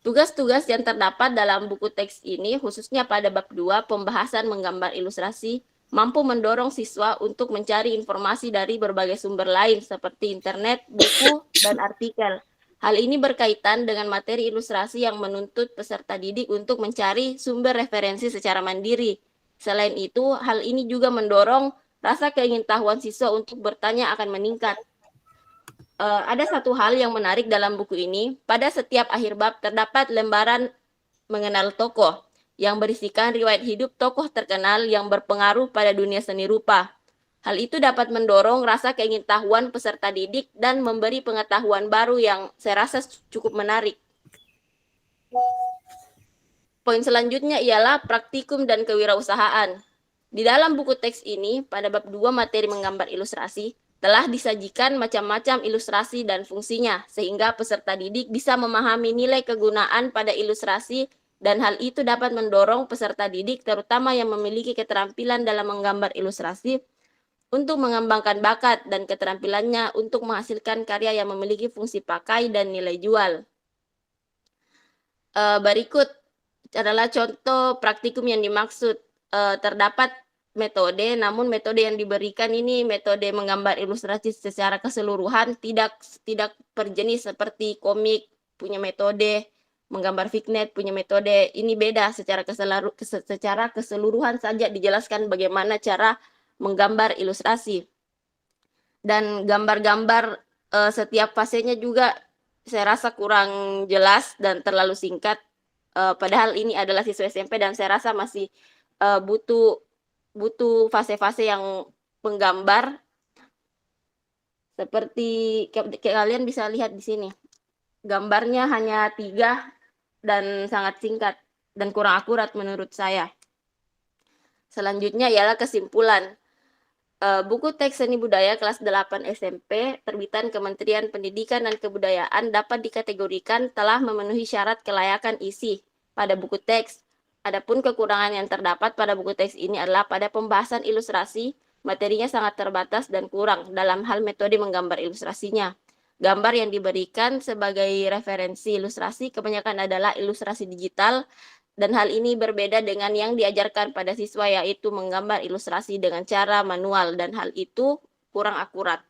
E: Tugas-tugas yang terdapat dalam buku teks ini, khususnya pada bab 2, pembahasan menggambar ilustrasi, mampu mendorong siswa untuk mencari informasi dari berbagai sumber lain seperti internet, buku, dan artikel. Hal ini berkaitan dengan materi ilustrasi yang menuntut peserta didik untuk mencari sumber referensi secara mandiri. Selain itu, hal ini juga mendorong rasa keingintahuan siswa untuk bertanya akan meningkat. Ada satu hal yang menarik dalam buku ini. Pada setiap akhir bab terdapat lembaran mengenal tokoh yang berisikan riwayat hidup tokoh terkenal yang berpengaruh pada dunia seni rupa. Hal itu dapat mendorong rasa keingintahuan peserta didik dan memberi pengetahuan baru yang saya rasa cukup menarik. Poin selanjutnya ialah praktikum dan kewirausahaan. Di dalam buku teks ini, pada bab 2 materi menggambar ilustrasi, telah disajikan macam-macam ilustrasi dan fungsinya, sehingga peserta didik bisa memahami nilai kegunaan pada ilustrasi dan hal itu dapat mendorong peserta didik, terutama yang memiliki keterampilan dalam menggambar ilustrasi, untuk mengembangkan bakat dan keterampilannya untuk menghasilkan karya yang memiliki fungsi pakai dan nilai jual. Berikut adalah contoh praktikum yang dimaksud. Terdapat metode, namun metode yang diberikan ini metode menggambar ilustrasi secara keseluruhan, tidak per jenis seperti komik punya metode, menggambar fignet punya metode. Ini beda, secara keseluruhan saja dijelaskan bagaimana cara menggambar ilustrasi. Dan gambar-gambar setiap fasenya juga saya rasa kurang jelas dan terlalu singkat. Padahal ini adalah siswa SMP dan saya rasa masih butuh fase-fase yang menggambar. Seperti kalian bisa lihat di sini, gambarnya hanya 3 dan sangat singkat dan kurang akurat menurut saya. Selanjutnya ialah kesimpulan. Buku teks seni budaya kelas 8 SMP terbitan Kementerian Pendidikan dan Kebudayaan dapat dikategorikan telah memenuhi syarat kelayakan isi pada buku teks. Adapun kekurangan yang terdapat pada buku teks ini adalah pada pembahasan ilustrasi, materinya sangat terbatas dan kurang dalam hal metode menggambar ilustrasinya. Gambar yang diberikan sebagai referensi ilustrasi kebanyakan adalah ilustrasi digital, dan hal ini berbeda dengan yang diajarkan pada siswa, yaitu menggambar ilustrasi dengan cara manual, dan hal itu kurang akurat.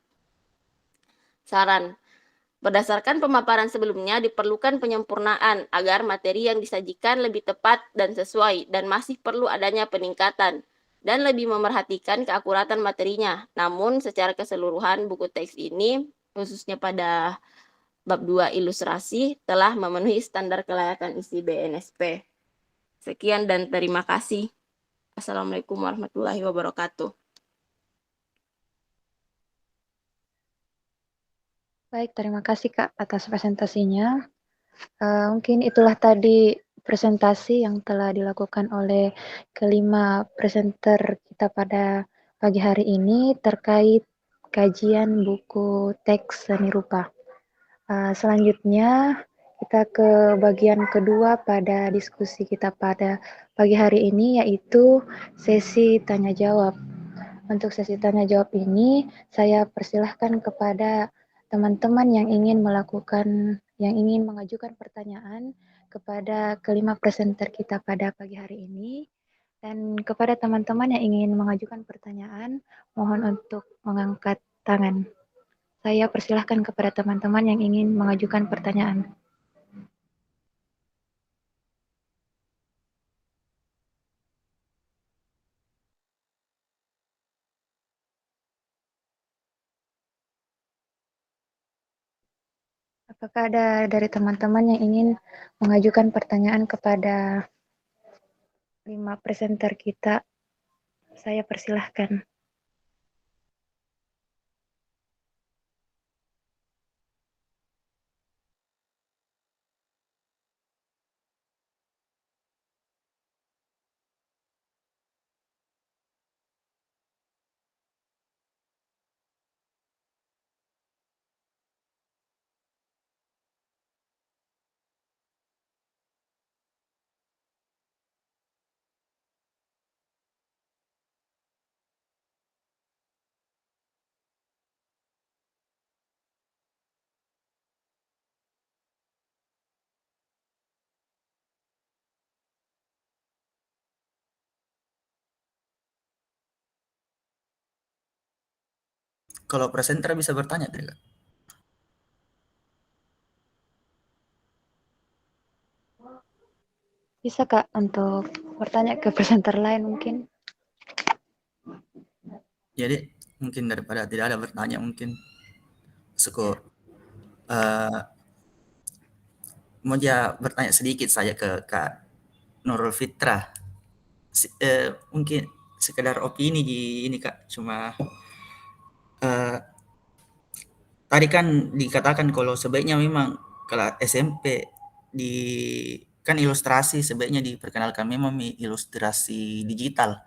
E: Saran: berdasarkan pemaparan sebelumnya, diperlukan penyempurnaan agar materi yang disajikan lebih tepat dan sesuai, dan masih perlu adanya peningkatan dan lebih memerhatikan keakuratan materinya. Namun, secara keseluruhan, buku teks ini, khususnya pada bab 2 ilustrasi, telah memenuhi standar kelayakan isi BNSP. Sekian dan terima kasih. Assalamualaikum warahmatullahi wabarakatuh.
B: Baik, terima kasih Kak atas presentasinya. Mungkin itulah tadi presentasi yang telah dilakukan oleh kelima presenter kita pada pagi hari ini terkait kajian buku teks seni rupa. Selanjutnya kita ke bagian kedua pada diskusi kita pada pagi hari ini, yaitu sesi tanya jawab. Untuk sesi tanya jawab ini, saya persilahkan kepada teman-teman yang ingin mengajukan pertanyaan kepada kelima presenter kita pada pagi hari ini. Dan kepada teman-teman yang ingin mengajukan pertanyaan, mohon untuk mengangkat tangan. Saya persilahkan kepada teman-teman yang ingin mengajukan pertanyaan. Apakah ada dari teman-teman yang ingin mengajukan pertanyaan kepada 5 presenter kita? Saya persilahkan.
A: Kalau presenter bisa bertanya tidak?
B: Bisa Kak untuk bertanya ke presenter lain mungkin?
A: Jadi mungkin daripada tidak ada bertanya, mungkin syukur. Mau dia bertanya sedikit saja ke Kak Nurul Fitrah. Mungkin sekedar opini di ini Kak, cuma tadi kan dikatakan kalau sebaiknya memang kalau SMP kan ilustrasi sebaiknya diperkenalkan memang ilustrasi digital.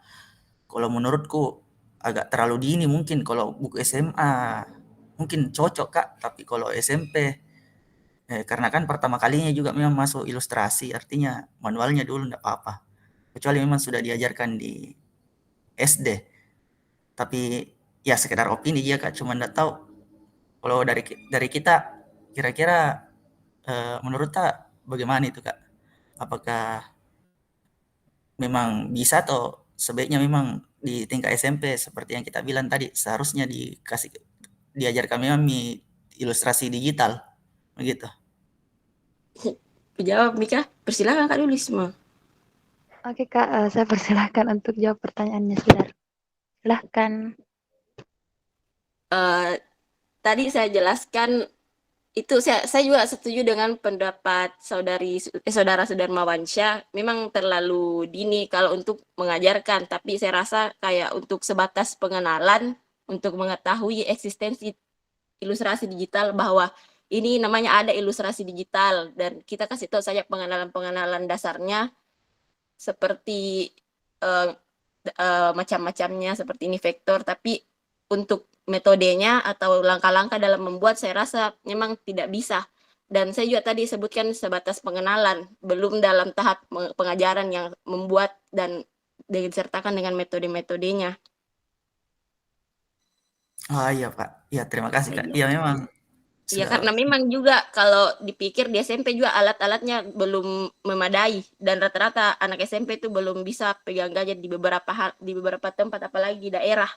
A: Kalau menurutku agak terlalu dini mungkin. Kalau buku SMA mungkin cocok Kak, tapi kalau SMP karena kan pertama kalinya juga memang masuk ilustrasi, artinya manualnya dulu enggak apa-apa. Kecuali memang sudah diajarkan di SD. Tapi ya sekedar opini dia Kak, cuma enggak tahu kalau dari kita kira-kira menurut Kak bagaimana itu Kak? Apakah memang bisa atau sebaiknya memang di tingkat SMP seperti yang kita bilang tadi seharusnya diajarkan memang ilustrasi digital begitu.
E: Jawab Mika, persilakan Kak Lulis semua.
B: Oke Kak, saya persilahkan untuk jawab pertanyaannya Sudar. Silahkan.
E: Tadi saya jelaskan itu saya juga setuju dengan pendapat saudara Sudarmawansyah. Memang terlalu dini kalau untuk mengajarkan, tapi saya rasa kayak untuk sebatas pengenalan, untuk mengetahui eksistensi ilustrasi digital, bahwa ini namanya ada ilustrasi digital, dan kita kasih tahu saja pengenalan dasarnya seperti macam-macamnya seperti ini vektor, tapi untuk metodenya atau langkah-langkah dalam membuat saya rasa memang tidak bisa. Dan saya juga tadi sebutkan sebatas pengenalan, belum dalam tahap pengajaran yang membuat dan disertakan dengan metode-metodenya.
A: Iya Pak, ya terima kasih Kak. Iya memang.
E: Ya karena memang juga kalau dipikir di SMP juga alat-alatnya belum memadai, dan rata-rata anak SMP itu belum bisa pegang gadget di beberapa tempat, apalagi daerah.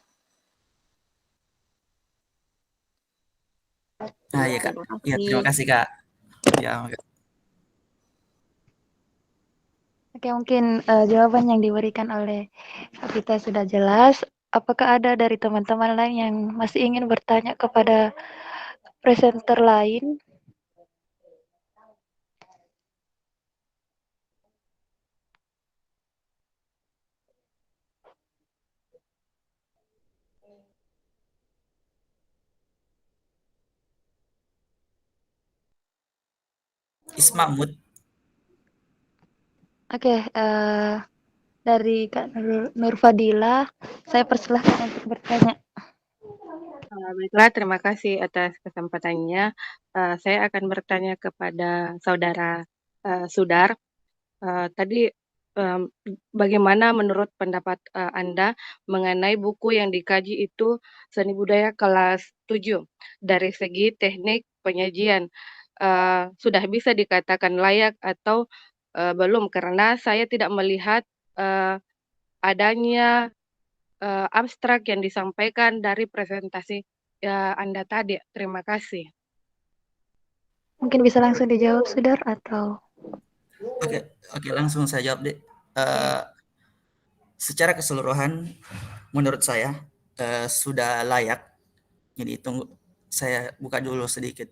A: Iya Kak. Ya terima kasih Kak. Ya.
B: Oke, mungkin jawaban yang diberikan oleh Kak Vita sudah jelas. Apakah ada dari teman-teman lain yang masih ingin bertanya kepada presenter lain?
A: Ismamud.
B: Oke, dari Kak Nurfadila, saya persilahkan untuk bertanya.
F: Baiklah, terima kasih atas kesempatannya. Saya akan bertanya kepada saudara Sudar. Tadi bagaimana menurut pendapat Anda mengenai buku yang dikaji itu Seni Budaya kelas 7 dari segi teknik penyajian? Sudah bisa dikatakan layak atau belum? Karena saya tidak melihat adanya abstrak yang disampaikan dari presentasi Anda tadi. Terima kasih.
B: Mungkin bisa langsung dijawab, Sudar, atau?
A: Oke, langsung saya jawab deh. Secara keseluruhan, menurut saya sudah layak. Jadi tunggu, saya buka dulu sedikit.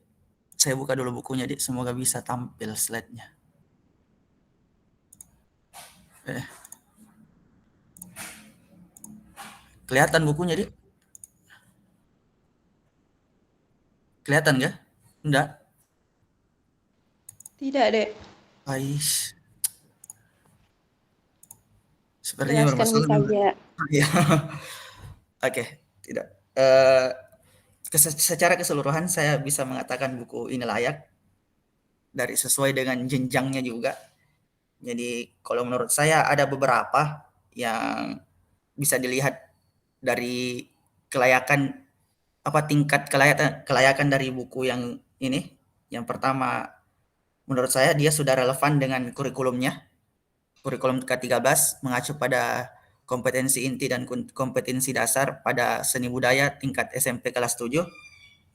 A: Saya buka dulu bukunya, Dik. Semoga bisa tampil slide-nya. Kelihatan bukunya, Dik? Kelihatan nggak? Enggak?
G: Tidak, Dek.
A: Aish. Sepertinya
G: Jelaskan
A: bermasalah.
G: saja.
A: Ya. Oke, tidak. Secara keseluruhan saya bisa mengatakan buku ini layak dari sesuai dengan jenjangnya juga. Jadi kalau menurut saya ada beberapa yang bisa dilihat dari kelayakan tingkat kelayakan dari buku yang ini. Yang pertama, menurut saya dia sudah relevan dengan kurikulumnya. Kurikulum ke-13 mengacu pada kompetensi inti dan kompetensi dasar pada seni budaya tingkat SMP kelas 7.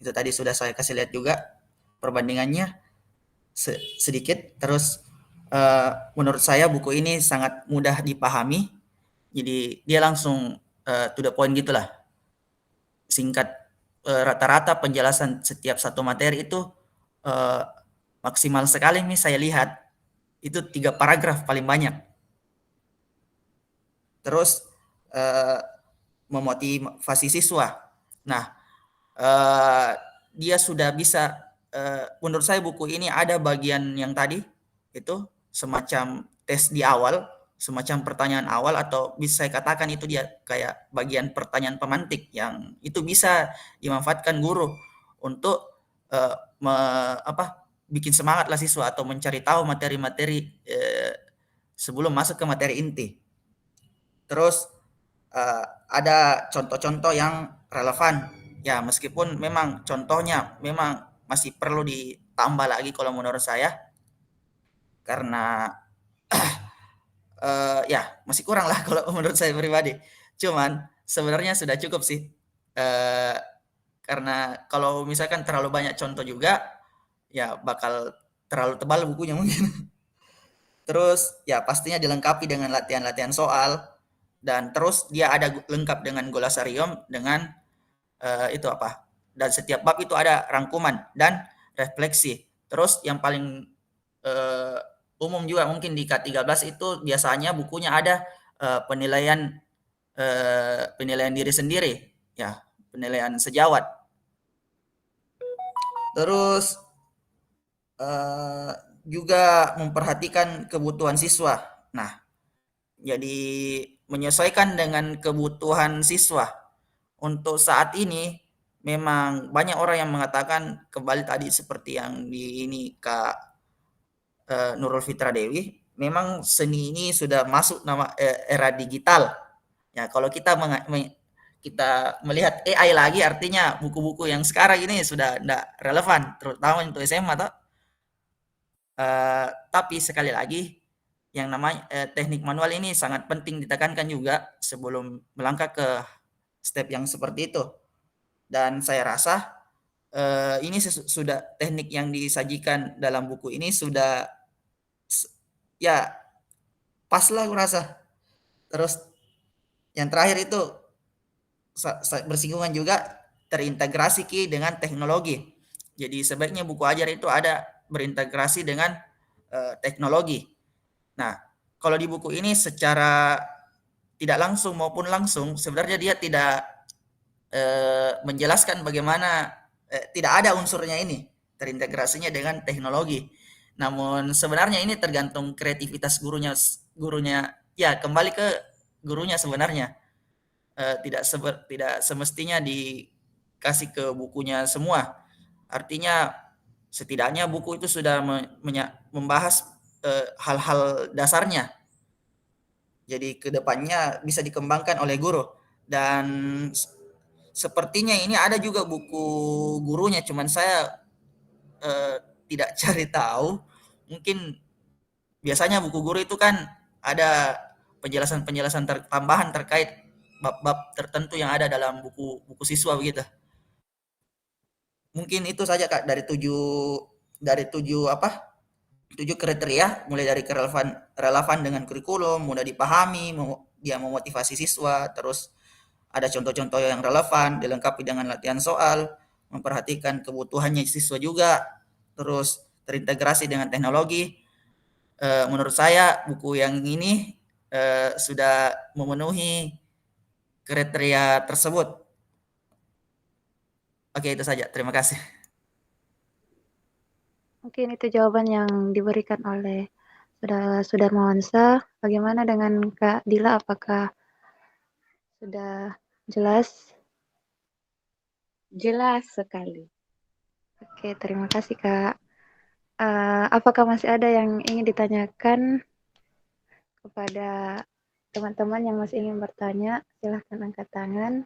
A: Itu tadi sudah saya kasih lihat juga perbandingannya sedikit. Terus menurut saya buku ini sangat mudah dipahami. Jadi dia langsung to the point gitulah. Singkat, rata-rata penjelasan setiap satu materi itu maksimal sekali nih saya lihat itu 3 paragraf paling banyak. Terus memotivasi siswa. Nah, dia sudah bisa, menurut saya buku ini ada bagian yang tadi itu semacam tes di awal semacam pertanyaan awal, atau bisa saya katakan itu dia kayak bagian pertanyaan pemantik yang itu bisa dimanfaatkan guru untuk bikin semangat lah siswa atau mencari tahu materi-materi sebelum masuk ke materi inti. Terus ada contoh-contoh yang relevan. Ya, meskipun memang contohnya memang masih perlu ditambah lagi kalau menurut saya, karena ya masih kurang lah kalau menurut saya pribadi. Cuman sebenarnya sudah cukup sih. Eee, karena kalau misalkan terlalu banyak contoh juga, ya bakal terlalu tebal bukunya mungkin. Terus ya pastinya dilengkapi dengan latihan-latihan soal, dan terus dia ada lengkap dengan glosarium dengan dan setiap bab itu ada rangkuman dan refleksi. Terus yang paling eh, umum juga mungkin di K13 itu biasanya bukunya ada penilaian diri sendiri, ya, penilaian sejawat. Terus eh, juga memperhatikan kebutuhan siswa. Nah, jadi menyesuaikan dengan kebutuhan siswa. Untuk saat ini memang banyak orang yang mengatakan kembali tadi seperti yang di ini Kak Nurul Fitra Dewi, memang seni ini sudah masuk era digital. Ya, kalau kita melihat AI lagi, artinya buku-buku yang sekarang ini sudah tidak relevan, terutama untuk SMA toh. Tapi sekali lagi yang namanya teknik manual ini sangat penting ditekankan juga sebelum melangkah ke step yang seperti itu. Dan saya rasa ini sudah teknik yang disajikan dalam buku ini sudah ya pas lah aku rasa. Terus yang terakhir itu bersinggungan juga terintegrasi dengan teknologi. Jadi sebaiknya buku ajar itu ada berintegrasi dengan teknologi. Nah, kalau di buku ini secara tidak langsung maupun langsung sebenarnya dia tidak menjelaskan bagaimana tidak ada unsurnya ini terintegrasinya dengan teknologi. Namun sebenarnya ini tergantung kreativitas gurunya ya, kembali ke gurunya sebenarnya. Tidak semestinya dikasih ke bukunya semua. Artinya setidaknya buku itu sudah membahas hal-hal dasarnya. Jadi kedepannya bisa dikembangkan oleh guru. Dan sepertinya ini ada juga buku gurunya, cuman saya tidak cari tahu. Mungkin biasanya buku guru itu kan ada penjelasan-penjelasan tambahan terkait bab-bab tertentu yang ada dalam buku siswa begitu. Mungkin itu saja Kak dari tujuh kriteria, mulai dari relevan dengan kurikulum, mudah dipahami, dia memotivasi siswa, terus ada contoh-contoh yang relevan, dilengkapi dengan latihan soal, memperhatikan kebutuhannya siswa juga, terus terintegrasi dengan teknologi. Menurut saya buku yang ini sudah memenuhi kriteria tersebut. Oke, itu saja. Terima kasih.
B: Mungkin itu jawaban yang diberikan oleh Saudara Sudarmawansa. Bagaimana dengan Kak Dila? Apakah sudah jelas?
F: Jelas sekali.
B: Oke, terima kasih Kak. Apakah masih ada yang ingin ditanyakan kepada teman-teman yang masih ingin bertanya? Silahkan angkat tangan.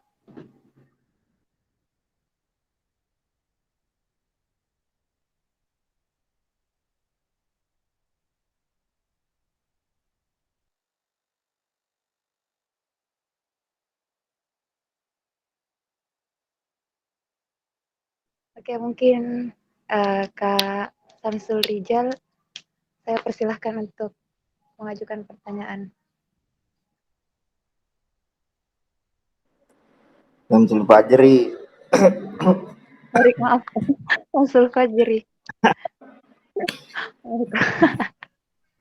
B: Oke, mungkin Kak Samsul Rijal, saya persilahkan untuk mengajukan pertanyaan.
G: Samsul Fajri.
B: Maaf, Samsul Fajri.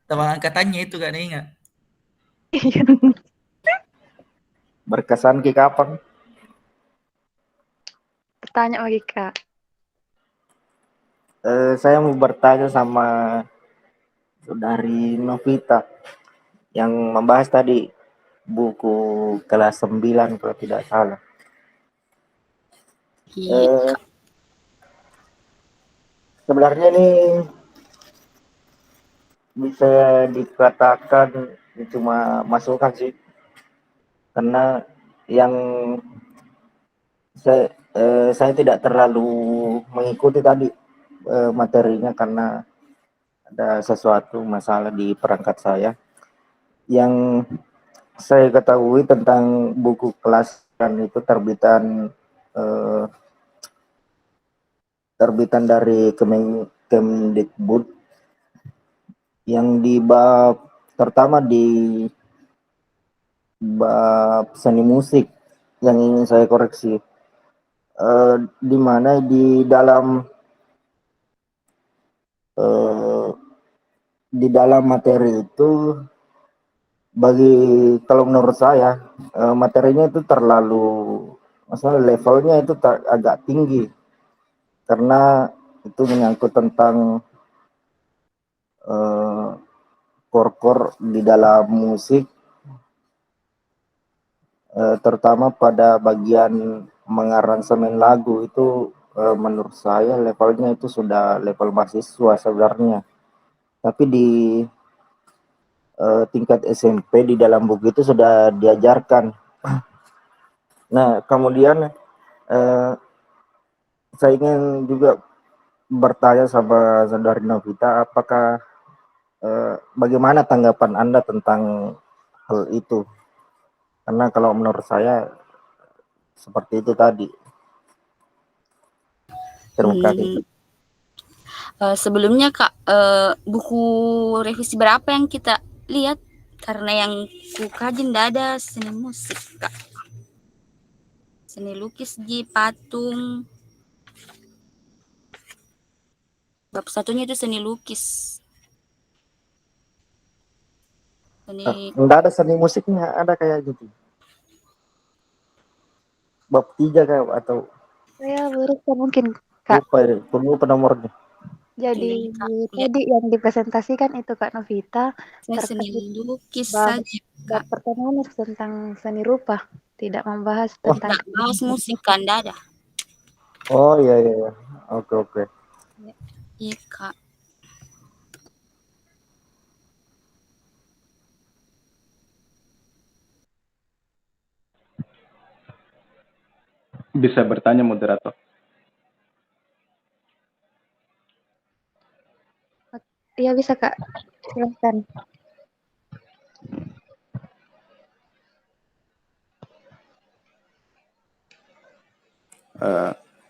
A: Teman angkatannya itu kan ingat.
G: Berkesan Ki kapan?
B: Bertanya lagi Kak.
G: Saya mau bertanya sama Saudari Novita. yang membahas tadi buku kelas 9 kalau tidak salah.
D: Iya,
G: Eh, sebenarnya ini bisa dikatakan cuma masukan sih, karena yang saya tidak terlalu mengikuti tadi materinya karena ada sesuatu masalah di perangkat saya. Yang saya ketahui tentang buku kelas kan itu eh, terbitan dari Kemdikbud yang di bab terutama di bab seni musik yang ingin saya koreksi, di mana eh, di dalam materi itu, bagi kalau menurut saya materinya itu terlalu, masalah levelnya itu agak tinggi karena itu menyangkut tentang eh, core di dalam musik, terutama pada bagian mengaransemen lagu itu, menurut saya levelnya itu sudah level mahasiswa sebenarnya. Tapi di tingkat SMP di dalam buku itu sudah diajarkan. Nah, kemudian saya ingin juga bertanya sama saudari Novita, apakah bagaimana tanggapan Anda tentang hal itu? Karena kalau menurut saya seperti itu tadi. Terima kasih.
D: Sebelumnya Kak, buku revisi berapa yang kita lihat? Karena yang ku kaji ndak ada seni musik Kak. Seni lukis di patung. Bab satunya itu seni lukis.
G: Enggak ada seni musiknya, ada kayak gitu. Bab 3 kayak atau
B: Saya luruskan mungkin, Kak.
G: lupa nomornya.
B: Jadi
D: Kak,
B: tadi yang dipresentasikan itu Kak Novita
D: saya seni
B: terkait
D: lukis
B: bab
D: saja Kak.
B: pertama tentang seni rupa, tidak membahas
G: Oh.
B: tentang
D: Nggak bahas musik kan ndak ada.
G: Oh iya. Oke.
D: Iya Kak.
H: Bisa bertanya moderator.
B: Iya bisa Kak, silahkan.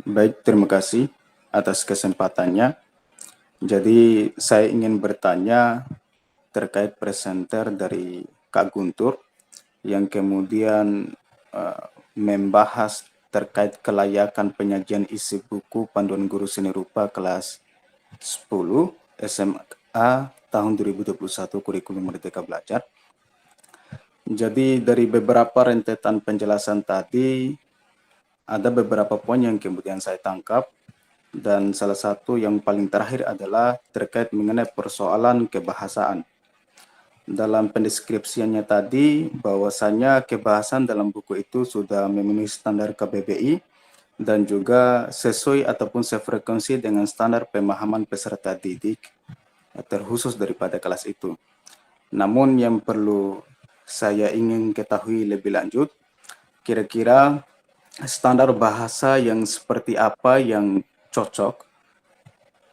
H: Baik, terima kasih atas kesempatannya. Jadi saya ingin bertanya terkait presenter dari Kak Guntur yang kemudian membahas terkait kelayakan penyajian isi buku Panduan Guru Seni Rupa kelas 10 SMA tahun 2021 kurikulum Merdeka Belajar. Jadi dari beberapa rentetan penjelasan tadi, ada beberapa poin yang kemudian saya tangkap, dan salah satu yang paling terakhir adalah terkait mengenai persoalan kebahasaan. Dalam pendeskripsiannya tadi, bahwasanya kebahasan dalam buku itu sudah memenuhi standar KBBI dan juga sesuai ataupun sefrekuensi dengan standar pemahaman peserta didik terkhusus daripada kelas itu. Namun yang perlu saya ingin ketahui lebih lanjut, kira-kira standar bahasa yang seperti apa yang cocok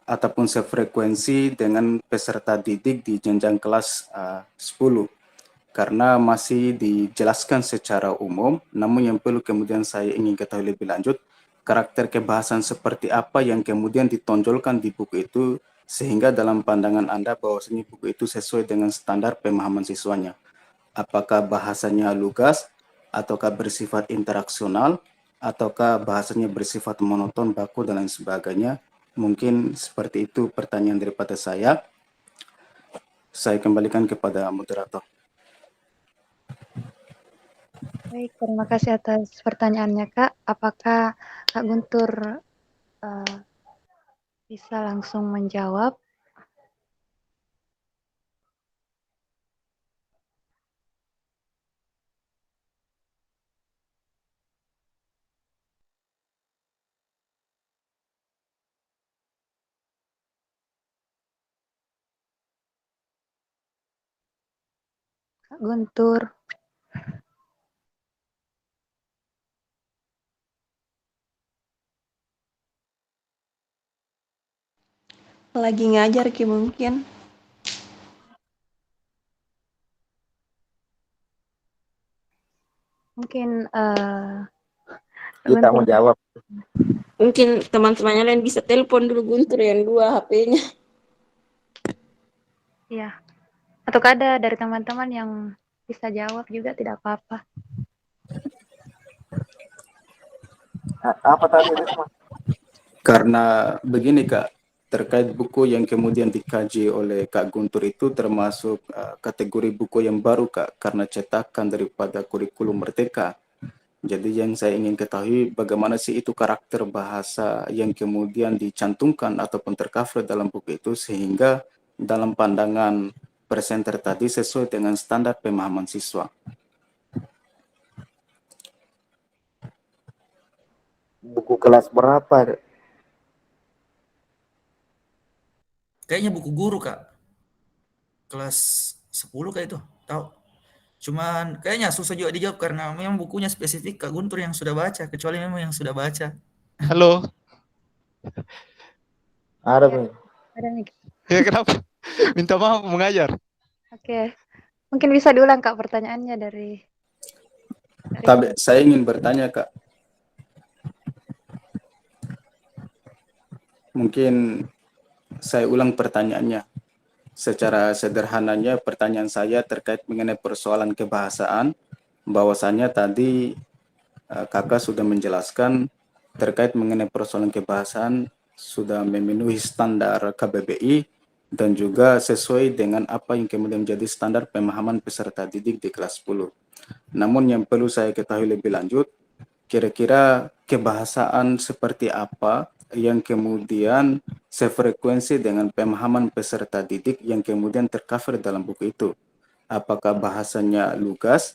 H: ataupun sefrekuensi dengan peserta didik di jenjang kelas 10, karena masih dijelaskan secara umum, namun yang perlu kemudian saya ingin ketahui lebih lanjut, karakter kebahasan seperti apa yang kemudian ditonjolkan di buku itu, sehingga dalam pandangan Anda bahwasanya buku itu sesuai dengan standar pemahaman siswanya. Apakah bahasanya lugas, ataukah bersifat interaksional, ataukah bahasanya bersifat monoton, baku, dan lain sebagainya. Mungkin seperti itu pertanyaan daripada saya. Saya kembalikan kepada moderator.
B: Baik, terima kasih atas pertanyaannya Kak. Apakah Kak Guntur bisa langsung menjawab? Kak Guntur.
I: Lagi ngajar Ki mungkin.
B: Mungkin
G: Kita mau
B: Guntur.
G: jawab.
E: Mungkin teman-temannya lain bisa telepon dulu Guntur yang 2 HP-nya.
B: Iya. Atau ada dari teman-teman yang bisa jawab juga tidak apa-apa.
G: Apa tadi Risma?
H: Karena begini Kak, terkait buku yang kemudian dikaji oleh Kak Guntur itu termasuk kategori buku yang baru Kak, karena cetakan daripada kurikulum Merdeka. Jadi yang saya ingin ketahui bagaimana sih itu karakter bahasa yang kemudian dicantumkan ataupun tercover dalam buku itu sehingga dalam pandangan presenter tadi sesuai dengan standar pemahaman siswa.
G: Buku kelas berapa?
A: Kayaknya buku guru, Kak. Kelas 10 kayak itu, tahu. Cuman kayaknya susah juga dijawab karena memang bukunya spesifik Kak Guntur yang sudah baca, kecuali memang yang sudah baca.
J: Halo.
G: Ada
B: Ya,
G: nih.
B: ada nih.
J: Ya kenapa? Minta maaf mengajar.
B: Oke. Mungkin bisa diulang Kak pertanyaannya dari
H: Tapi saya ingin bertanya Kak, mungkin saya ulang pertanyaannya. Secara sederhananya pertanyaan saya terkait mengenai persoalan kebahasaan, bahwasannya tadi kakak sudah menjelaskan terkait mengenai persoalan kebahasaan sudah memenuhi standar KBBI dan juga sesuai dengan apa yang kemudian menjadi standar pemahaman peserta didik di kelas 10. Namun yang perlu saya ketahui lebih lanjut, kira-kira kebahasaan seperti apa yang kemudian sefrekuensi dengan pemahaman peserta didik yang kemudian tercover dalam buku itu. Apakah bahasanya lugas,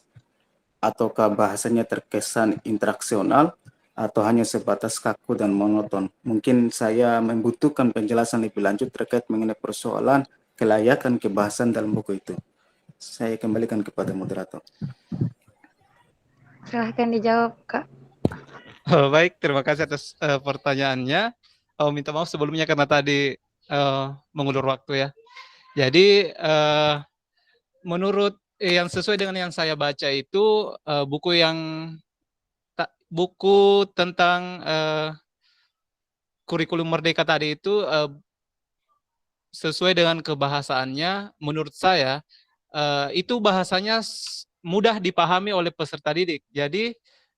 H: ataukah bahasanya terkesan interaksional, atau hanya sebatas kaku dan monoton. Mungkin saya membutuhkan penjelasan lebih lanjut terkait mengenai persoalan kelayakan kebahasaan dalam buku itu. Saya kembalikan kepada moderator.
B: Silahkan dijawab Kak.
J: Baik, terima kasih atas pertanyaannya. Minta maaf sebelumnya karena tadi mengulur waktu ya. Jadi menurut yang sesuai dengan yang saya baca itu buku tentang kurikulum Merdeka tadi itu sesuai dengan kebahasaannya, menurut saya itu bahasanya mudah dipahami oleh peserta didik. Jadi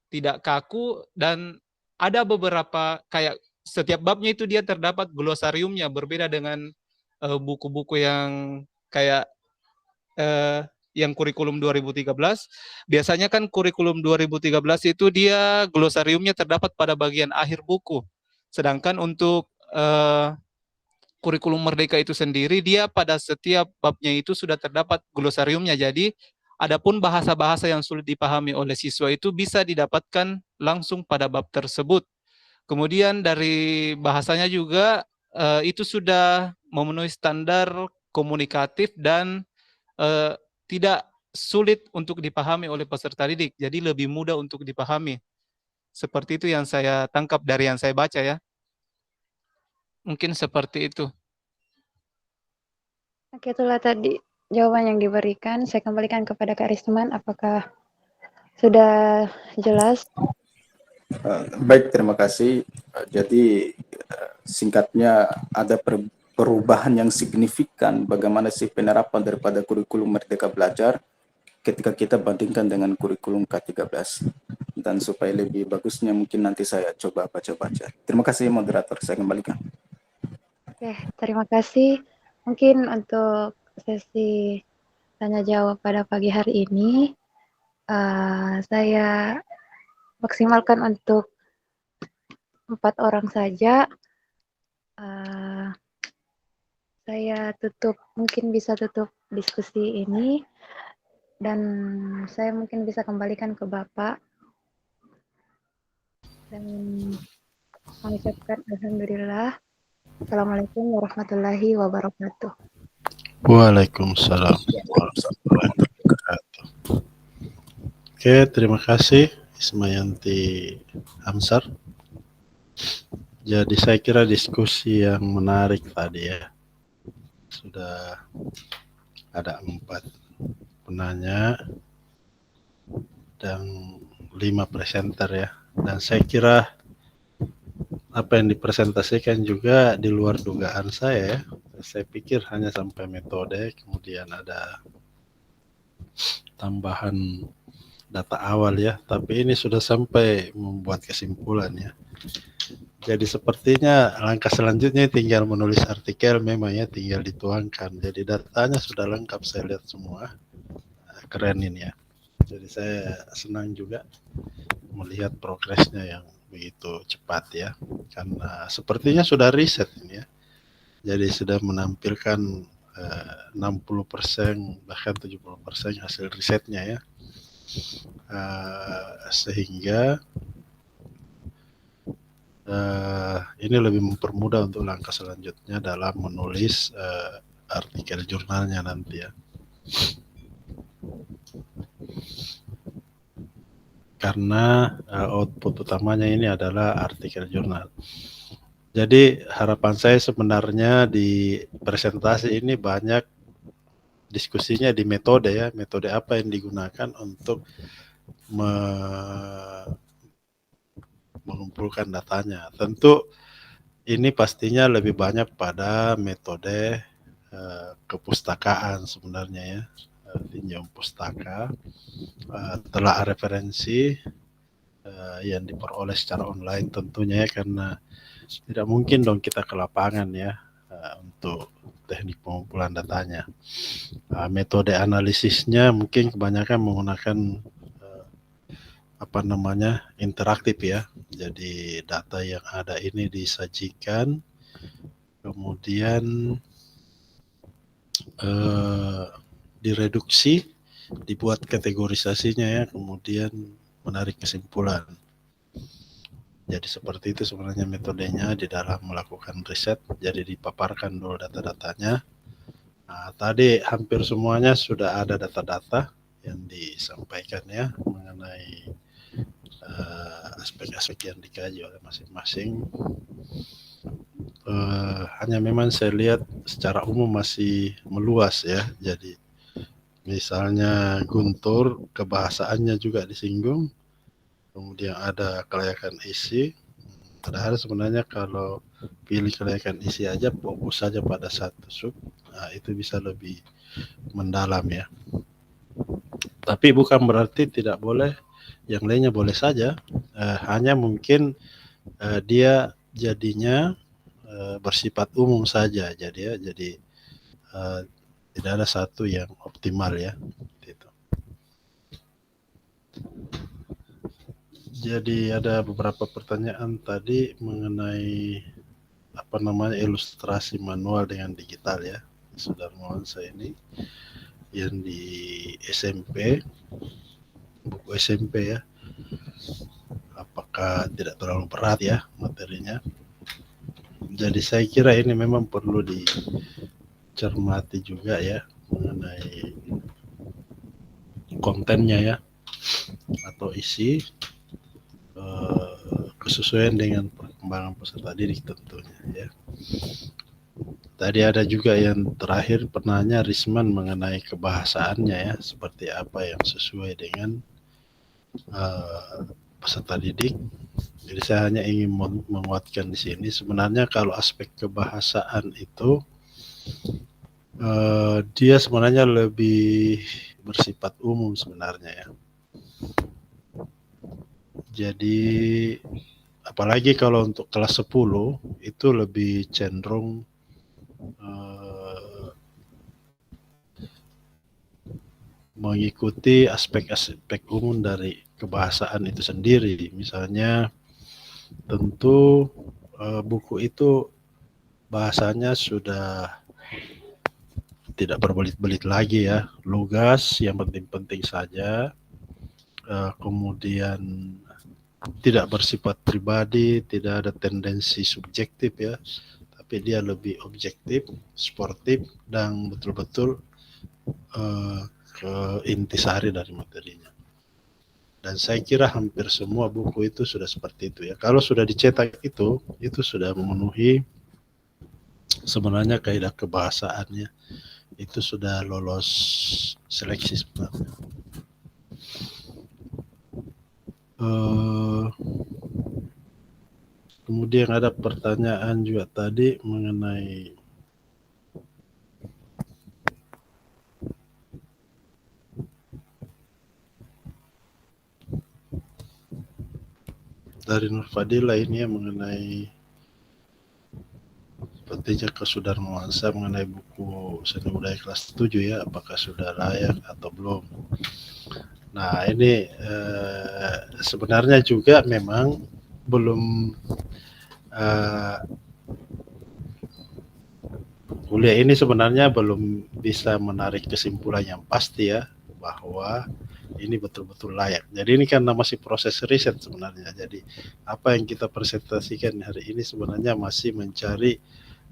J: tidak kaku dan ada beberapa kayak setiap babnya itu dia terdapat glosariumnya, berbeda dengan buku-buku yang kayak yang kurikulum 2013. Biasanya kan kurikulum 2013 itu dia glosariumnya terdapat pada bagian akhir buku. Sedangkan untuk kurikulum Merdeka itu sendiri dia pada setiap babnya itu sudah terdapat glosariumnya. Jadi adapun bahasa-bahasa yang sulit dipahami oleh siswa itu bisa didapatkan langsung pada bab tersebut. Kemudian dari bahasanya juga itu sudah memenuhi standar komunikatif dan tidak sulit untuk dipahami oleh peserta didik. Jadi lebih mudah untuk dipahami. Seperti itu yang saya tangkap dari yang saya baca ya. Mungkin seperti itu.
B: Oke, itulah tadi jawaban yang diberikan. Saya kembalikan kepada Kak Risman. Apakah sudah jelas?
H: Baik, terima kasih. Jadi singkatnya ada perubahan yang signifikan bagaimana sih penerapan daripada kurikulum Merdeka Belajar ketika kita bandingkan dengan kurikulum K13. Dan supaya lebih bagusnya mungkin nanti saya coba baca-baca. Terima kasih moderator, saya kembalikan.
B: Oke, terima kasih. Mungkin untuk sesi tanya jawab pada pagi hari ini, saya maksimalkan untuk 4 orang saja. Saya mungkin bisa tutup diskusi ini, dan saya mungkin bisa kembalikan ke Bapak dan mengucapkan alhamdulillah. Assalamualaikum warahmatullahi wabarakatuh.
K: Waalaikumsalam warahmatullahi wabarakatuh. Oke, terima kasih Ismayanti Hamsar. Jadi saya kira diskusi yang menarik tadi ya. Sudah ada 4 penanya dan 5 presenter ya. Dan saya kira apa yang dipresentasikan juga di luar dugaan saya ya. Saya pikir hanya sampai metode, kemudian ada tambahan data awal ya, tapi ini sudah sampai membuat kesimpulan ya. Jadi sepertinya langkah selanjutnya tinggal menulis artikel, memang ya tinggal dituangkan. Jadi datanya sudah lengkap, saya lihat semua. Keren ini ya. Jadi saya senang juga melihat progresnya yang begitu cepat ya. Karena sepertinya sudah riset ini ya. Jadi sudah menampilkan 60% bahkan 70% hasil risetnya ya. Sehingga ini lebih mempermudah untuk langkah selanjutnya dalam menulis artikel jurnalnya nanti ya. Karena output utamanya ini adalah artikel jurnal. Jadi harapan saya sebenarnya di presentasi ini banyak diskusinya di metode ya, metode apa yang digunakan untuk mengumpulkan datanya. Tentu ini pastinya lebih banyak pada metode kepustakaan sebenarnya ya, tinjau pustaka, telah referensi yang diperoleh secara online tentunya ya, karena tidak mungkin dong kita ke lapangan ya untuk teknik pengumpulan datanya. Metode analisisnya mungkin kebanyakan menggunakan interaktif ya. Jadi data yang ada ini disajikan, kemudian direduksi, dibuat kategorisasinya ya, kemudian menarik kesimpulan. Jadi seperti itu sebenarnya metodenya di dalam melakukan riset. Jadi dipaparkan dulu data-datanya. Tadi hampir semuanya sudah ada data-data yang disampaikan ya mengenai aspek-aspek yang dikaji oleh masing-masing. Hanya memang saya lihat secara umum masih meluas ya. Jadi misalnya Guntur, kebahasaannya juga disinggung. Kemudian ada kelayakan isi. Padahal sebenarnya kalau pilih kelayakan isi aja, fokus saja pada satu sub, itu bisa lebih mendalam ya. Tapi bukan berarti tidak boleh, yang lainnya boleh saja. Hanya mungkin dia jadinya bersifat umum saja. Jadi tidak ada satu yang optimal ya. Gitu. Jadi ada beberapa pertanyaan tadi mengenai ilustrasi manual dengan digital ya. Saudara Nuansa ini yang di SMP, buku SMP ya. Apakah tidak terlalu berat ya materinya? Jadi saya kira ini memang perlu dicermati juga ya mengenai kontennya ya atau isi, kesesuaian dengan perkembangan peserta didik tentunya ya. Tadi ada juga yang terakhir penanya Risman mengenai kebahasaannya ya, seperti apa yang sesuai dengan peserta didik. Jadi saya hanya ingin menguatkan di sini. Sebenarnya kalau aspek kebahasaan itu dia sebenarnya lebih bersifat umum sebenarnya ya. Jadi apalagi kalau untuk kelas 10 itu lebih cenderung mengikuti aspek-aspek umum dari kebahasaan itu sendiri. Misalnya tentu buku itu bahasanya sudah tidak berbelit-belit lagi ya, lugas, yang penting-penting saja, kemudian tidak bersifat pribadi, tidak ada tendensi subjektif ya, tapi dia lebih objektif, sportif, dan betul-betul ke intisari dari materinya. Dan saya kira hampir semua buku itu sudah seperti itu ya. Kalau sudah dicetak itu sudah memenuhi sebenarnya kaidah kebahasaannya, itu sudah lolos seleksi sebenarnya. Kemudian ada pertanyaan juga tadi mengenai dari Nur Fadila ini ya, mengenai sepertinya ke Saudara Nuansa mengenai buku Seni Budaya kelas 7 ya, apakah sudah layak atau belum. Nah ini sebenarnya juga memang belum kuliah ini sebenarnya belum bisa menarik kesimpulan yang pasti ya bahwa ini betul-betul layak. Jadi ini karena masih proses riset sebenarnya. Jadi apa yang kita presentasikan hari ini sebenarnya masih mencari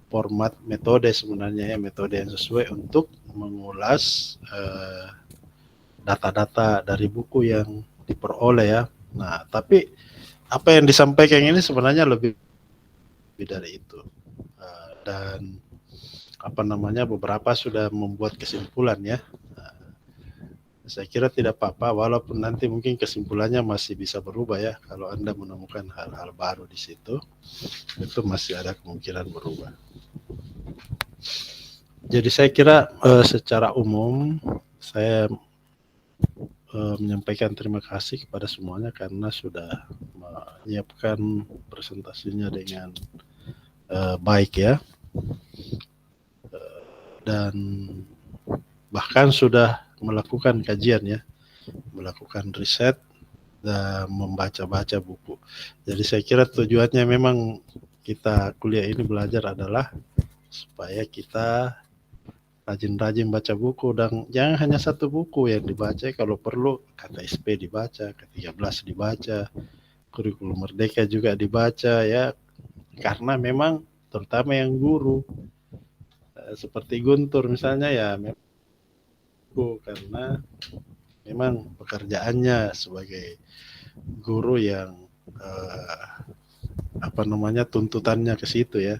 K: format metode sebenarnya ya, metode yang sesuai untuk mengulas data-data dari buku yang diperoleh ya. Nah, tapi apa yang disampaikan ini sebenarnya lebih dari itu. Dan apa namanya, beberapa sudah membuat kesimpulan ya. Saya kira tidak apa-apa, walaupun nanti mungkin kesimpulannya masih bisa berubah ya. Kalau Anda menemukan hal-hal baru di situ, itu masih ada kemungkinan berubah. Jadi saya kira secara umum saya menyampaikan terima kasih kepada semuanya karena sudah menyiapkan presentasinya dengan baik ya. Dan bahkan sudah melakukan kajian ya, melakukan riset dan membaca-baca buku. Jadi saya kira tujuannya memang kita kuliah ini belajar adalah supaya kita rajin-rajin baca buku, dan jangan hanya satu buku yang dibaca, kalau perlu KTSP dibaca, ke-13 dibaca, kurikulum merdeka juga dibaca ya, karena memang terutama yang guru seperti Guntur misalnya ya, karena memang pekerjaannya sebagai guru yang apa namanya, tuntutannya ke situ ya.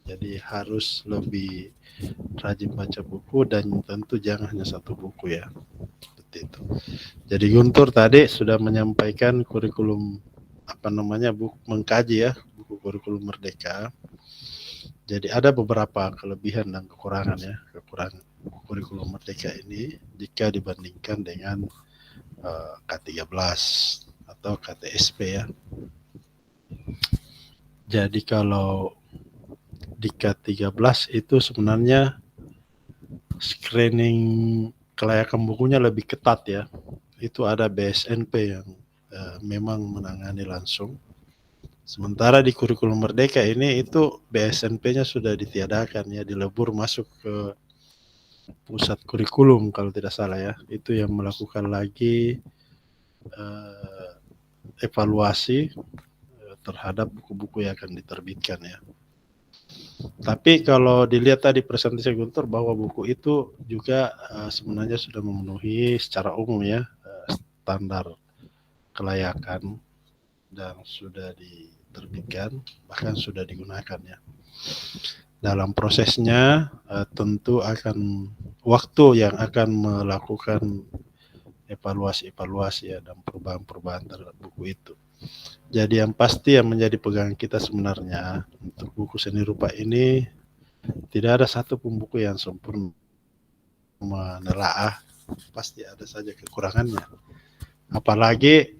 K: Jadi harus lebih rajin baca buku dan tentu jangan hanya satu buku ya. Seperti itu. Jadi Guntur tadi sudah menyampaikan kurikulum apa namanya, buku mengkaji ya, buku kurikulum merdeka. Jadi ada beberapa kelebihan dan kekurangan ya, kekurangan kurikulum merdeka ini jika dibandingkan dengan K13 atau KTSP ya. Jadi kalau di K13 itu sebenarnya screening kelayakan bukunya lebih ketat ya. Itu ada BSNP yang memang menangani langsung. Sementara di kurikulum merdeka ini itu BSNP-nya sudah ditiadakan ya, dilebur masuk ke pusat kurikulum kalau tidak salah ya. Itu yang melakukan lagi evaluasi terhadap buku-buku yang akan diterbitkan ya. Tapi kalau dilihat tadi presentasi Guntur bahwa buku itu juga sebenarnya sudah memenuhi secara umum ya standar kelayakan dan sudah diterbitkan, bahkan sudah digunakan ya. Dalam prosesnya tentu akan waktu yang akan melakukan evaluasi ya dan perubahan-perubahan terhadap buku itu. Jadi yang pasti yang menjadi pegangan kita sebenarnya untuk buku seni rupa ini, tidak ada satu pun buku yang sempurna menelaah, pasti ada saja kekurangannya. Apalagi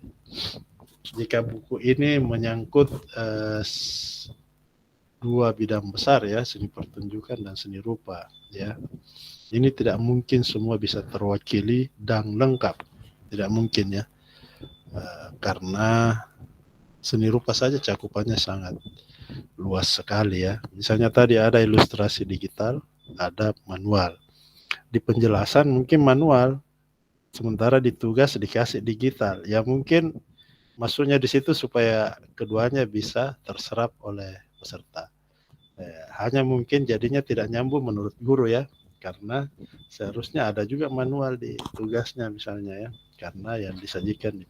K: jika buku ini menyangkut dua bidang besar ya, seni pertunjukan dan seni rupa ya. Ini tidak mungkin semua bisa terwakili dan lengkap, tidak mungkin ya, karena seni rupa saja cakupannya sangat luas sekali ya. Misalnya tadi ada ilustrasi digital, ada manual. Di penjelasan mungkin manual, sementara di tugas dikasih digital. Ya mungkin maksudnya di situ supaya keduanya bisa terserap oleh peserta. Hanya mungkin jadinya tidak nyambung menurut guru ya. karena seharusnya ada juga manual di tugasnya misalnya ya, karena yang disajikan di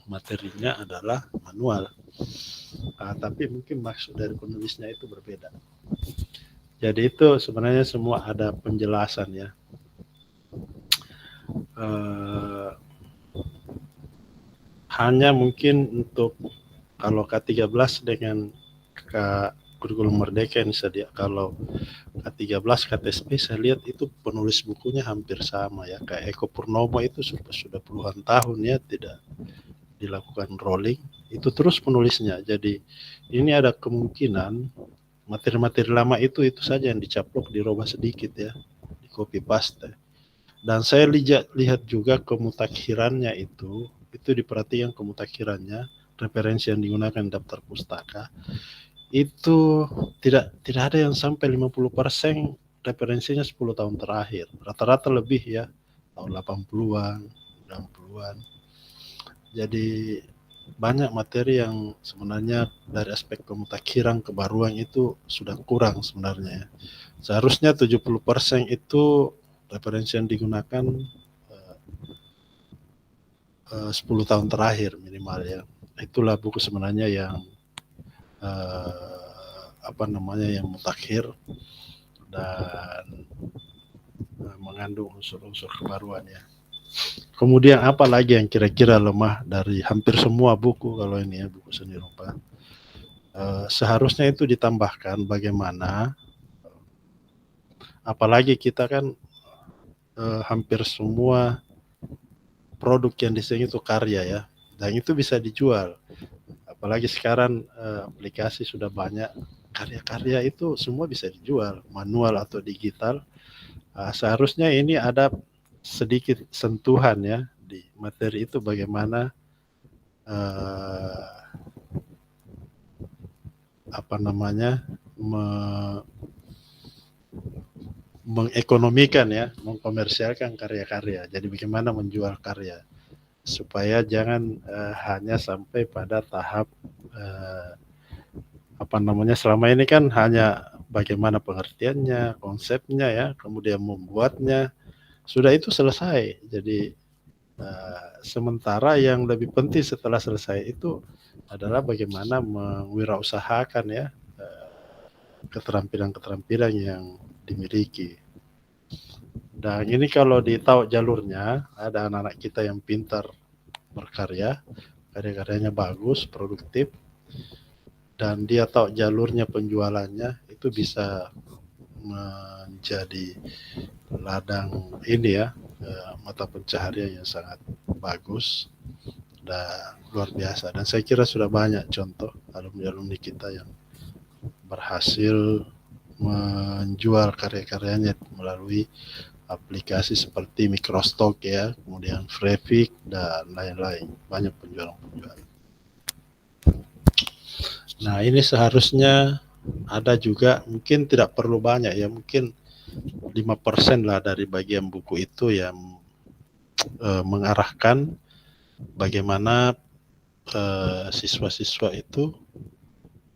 K: materinya adalah manual. Tapi mungkin maksud dari penulisnya itu berbeda. Jadi itu sebenarnya semua ada penjelasan ya. Hanya mungkin untuk kalau K13 dengan kurikulum Merdeka yang sedia, kalau K13 KTSP saya lihat itu penulis bukunya hampir sama ya, kayak Eko Purnomo itu sudah puluhan tahun ya tidak dilakukan rolling, itu terus penulisnya. Jadi ini ada kemungkinan materi-materi lama itu saja yang dicaplok, dirubah sedikit ya, di copy paste. Dan saya lihat juga kemutakhirannya itu diperhatikan kemutakhirannya, referensi yang digunakan daftar pustaka itu tidak ada yang sampai 50% referensinya 10 tahun terakhir. Rata-rata lebih ya, tahun 80-an, 90-an. Jadi banyak materi yang sebenarnya dari aspek pemutakhiran kebaruan itu sudah kurang sebenarnya ya. Seharusnya 70% itu referensi yang digunakan 10 tahun terakhir minimal ya. Itulah buku sebenarnya yang yang mutakhir dan mengandung unsur-unsur kebaruan ya. Kemudian apa lagi yang kira-kira lemah dari hampir semua buku kalau ini ya, buku seni rupa? Seharusnya itu ditambahkan bagaimana, apalagi kita kan hampir semua produk yang disini itu karya ya, dan itu bisa dijual. Apalagi sekarang aplikasi sudah banyak, karya-karya itu semua bisa dijual, manual atau digital. Seharusnya ini ada sedikit sentuhan ya di materi itu, bagaimana mengekonomikan ya, mengkomersialkan karya-karya. Jadi bagaimana menjual karya supaya jangan hanya sampai pada tahap selama ini kan hanya bagaimana pengertiannya, konsepnya ya, kemudian membuatnya, sudah itu selesai. Jadi sementara yang lebih penting setelah selesai itu adalah bagaimana mewirausahakan ya keterampilan-keterampilan yang dimiliki. Dan ini kalau ditahu jalurnya, ada anak-anak kita yang pintar berkarya, karya-karyanya bagus, produktif, dan dia tahu jalurnya penjualannya, itu bisa menjadi ladang ini ya, mata pencaharian yang sangat bagus dan luar biasa. Dan saya kira sudah banyak contoh alumni-alumni kita yang berhasil menjual karya-karyanya melalui aplikasi seperti Microstock ya, kemudian Frevik dan lain-lain, banyak penjualan-penjualan. Nah ini seharusnya ada juga, mungkin tidak perlu banyak ya, mungkin 5% lah dari bagian buku itu yang mengarahkan bagaimana siswa-siswa itu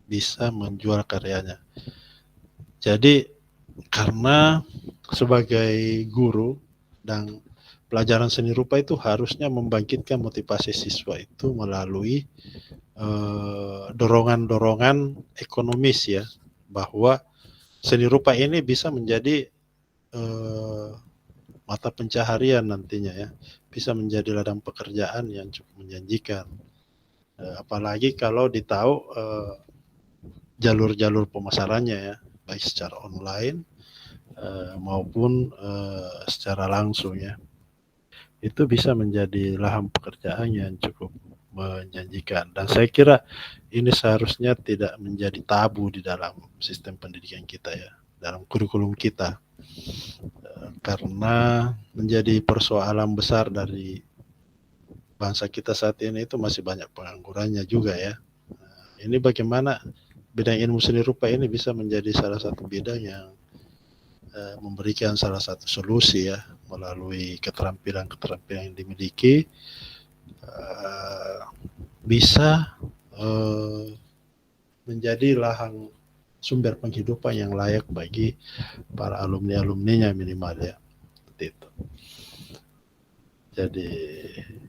K: bisa menjual karyanya. Jadi karena sebagai guru dan pelajaran seni rupa itu harusnya membangkitkan motivasi siswa itu melalui dorongan-dorongan ekonomis ya, bahwa seni rupa ini bisa menjadi mata pencaharian nantinya ya, bisa menjadi ladang pekerjaan yang cukup menjanjikan. Apalagi kalau ditahu jalur-jalur pemasarannya ya, baik secara online maupun secara langsung ya, itu bisa menjadi lahan pekerjaan yang cukup menjanjikan. Dan saya kira ini seharusnya tidak menjadi tabu di dalam sistem pendidikan kita ya, dalam kurikulum kita, karena menjadi persoalan besar dari bangsa kita saat ini itu masih banyak penganggurannya juga ya. Ini bagaimana bidang ilmu seni rupa ini bisa menjadi salah satu bidang yang memberikan salah satu solusi ya, melalui keterampilan-keterampilan yang dimiliki, bisa menjadi lahan sumber penghidupan yang layak bagi para alumni-alumninya minimal ya. Seperti itu. Jadi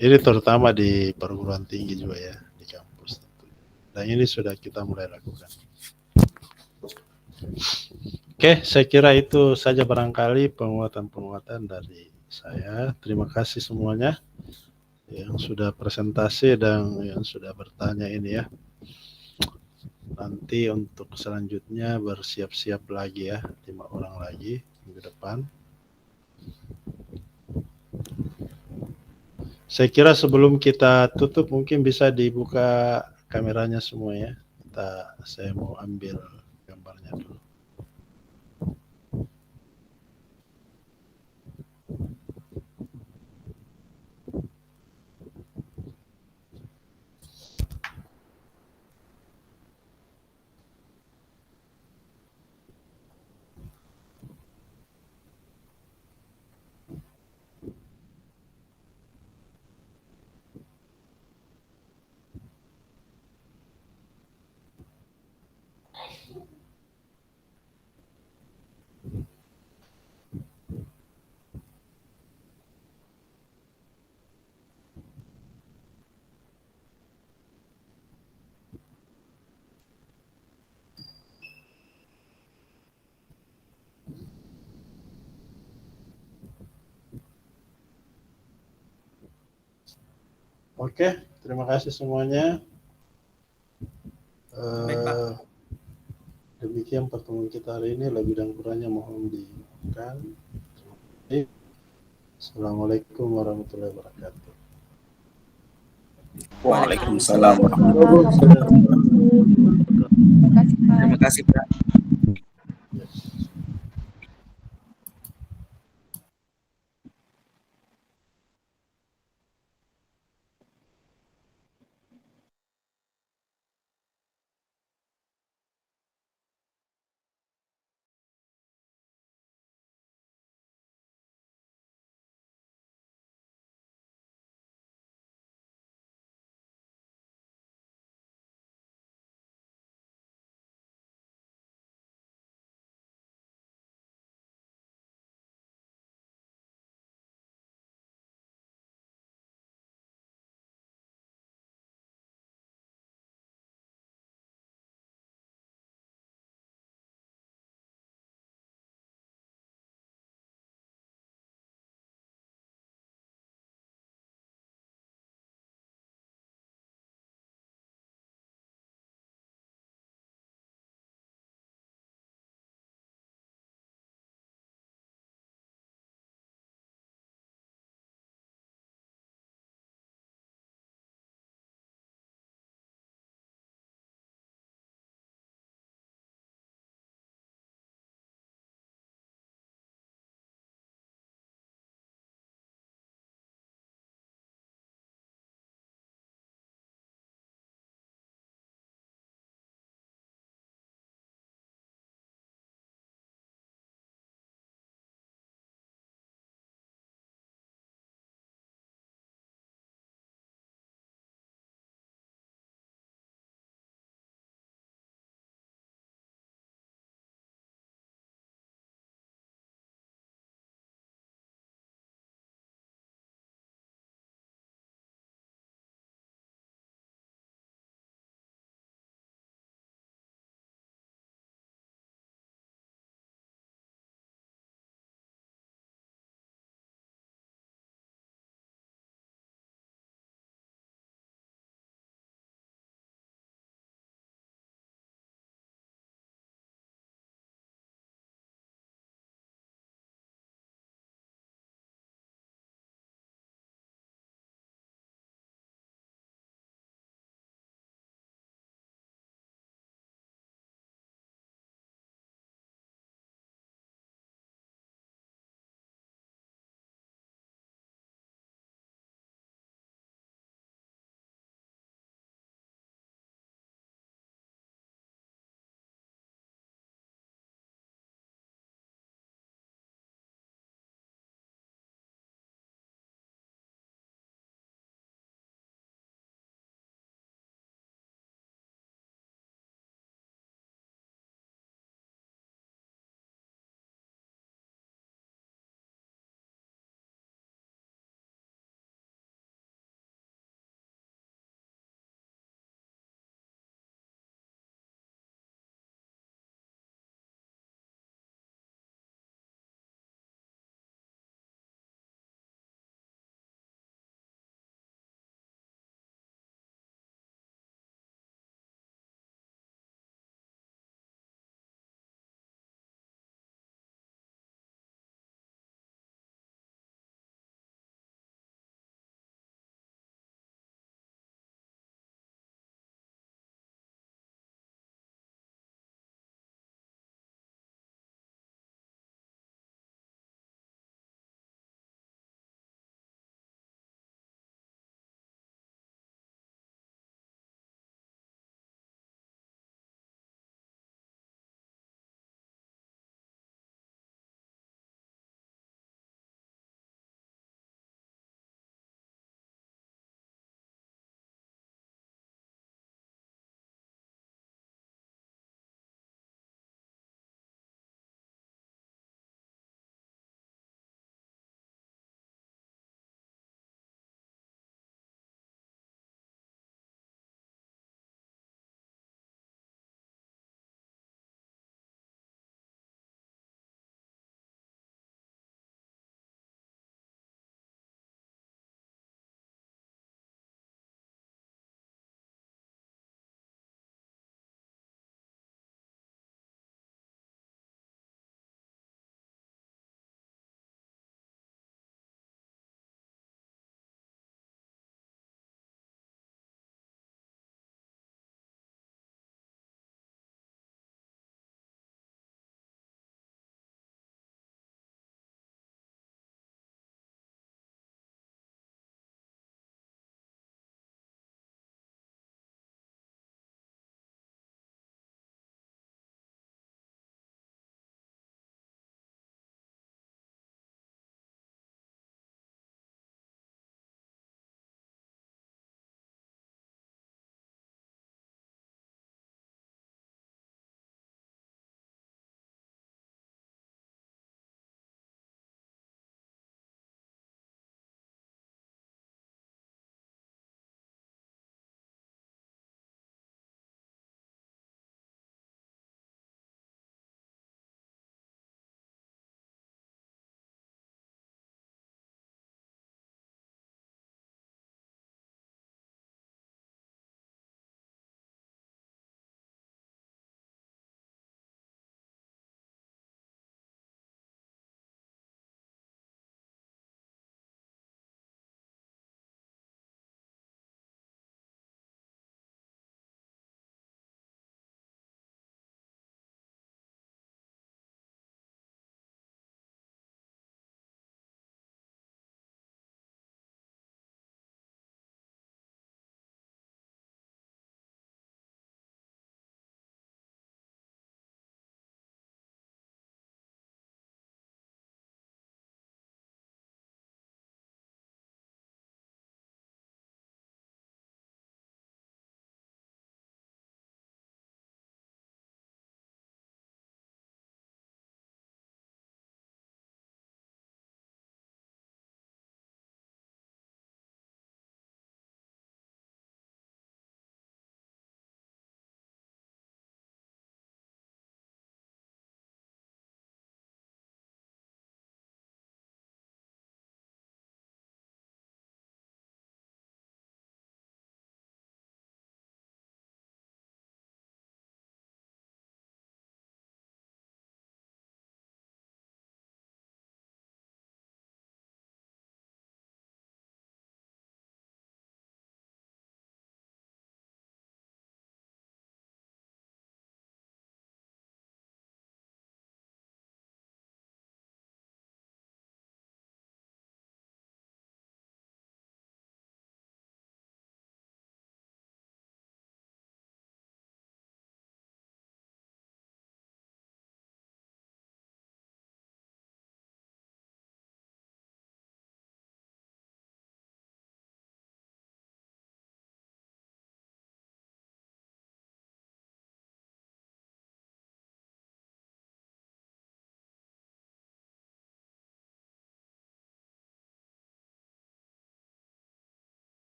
K: ini terutama di perguruan tinggi juga ya, di kampus. Dan ini sudah kita mulai lakukan. Oke, saya kira itu saja barangkali penguatan-penguatan dari saya. Terima kasih semuanya yang sudah presentasi dan yang sudah bertanya ini ya. Nanti untuk selanjutnya bersiap-siap lagi ya, 5 orang lagi minggu depan. Saya kira sebelum kita tutup mungkin bisa dibuka kameranya semua ya. Saya mau ambil gambarnya dulu. Oke, terima kasih semuanya.
A: Baik, Pak.
K: Demikian pertemuan kita hari ini, lebih dan kurangnya mohon dimaafkan. Assalamualaikum warahmatullahi wabarakatuh.
H: Waalaikumsalam.
A: Terima kasih, Pak.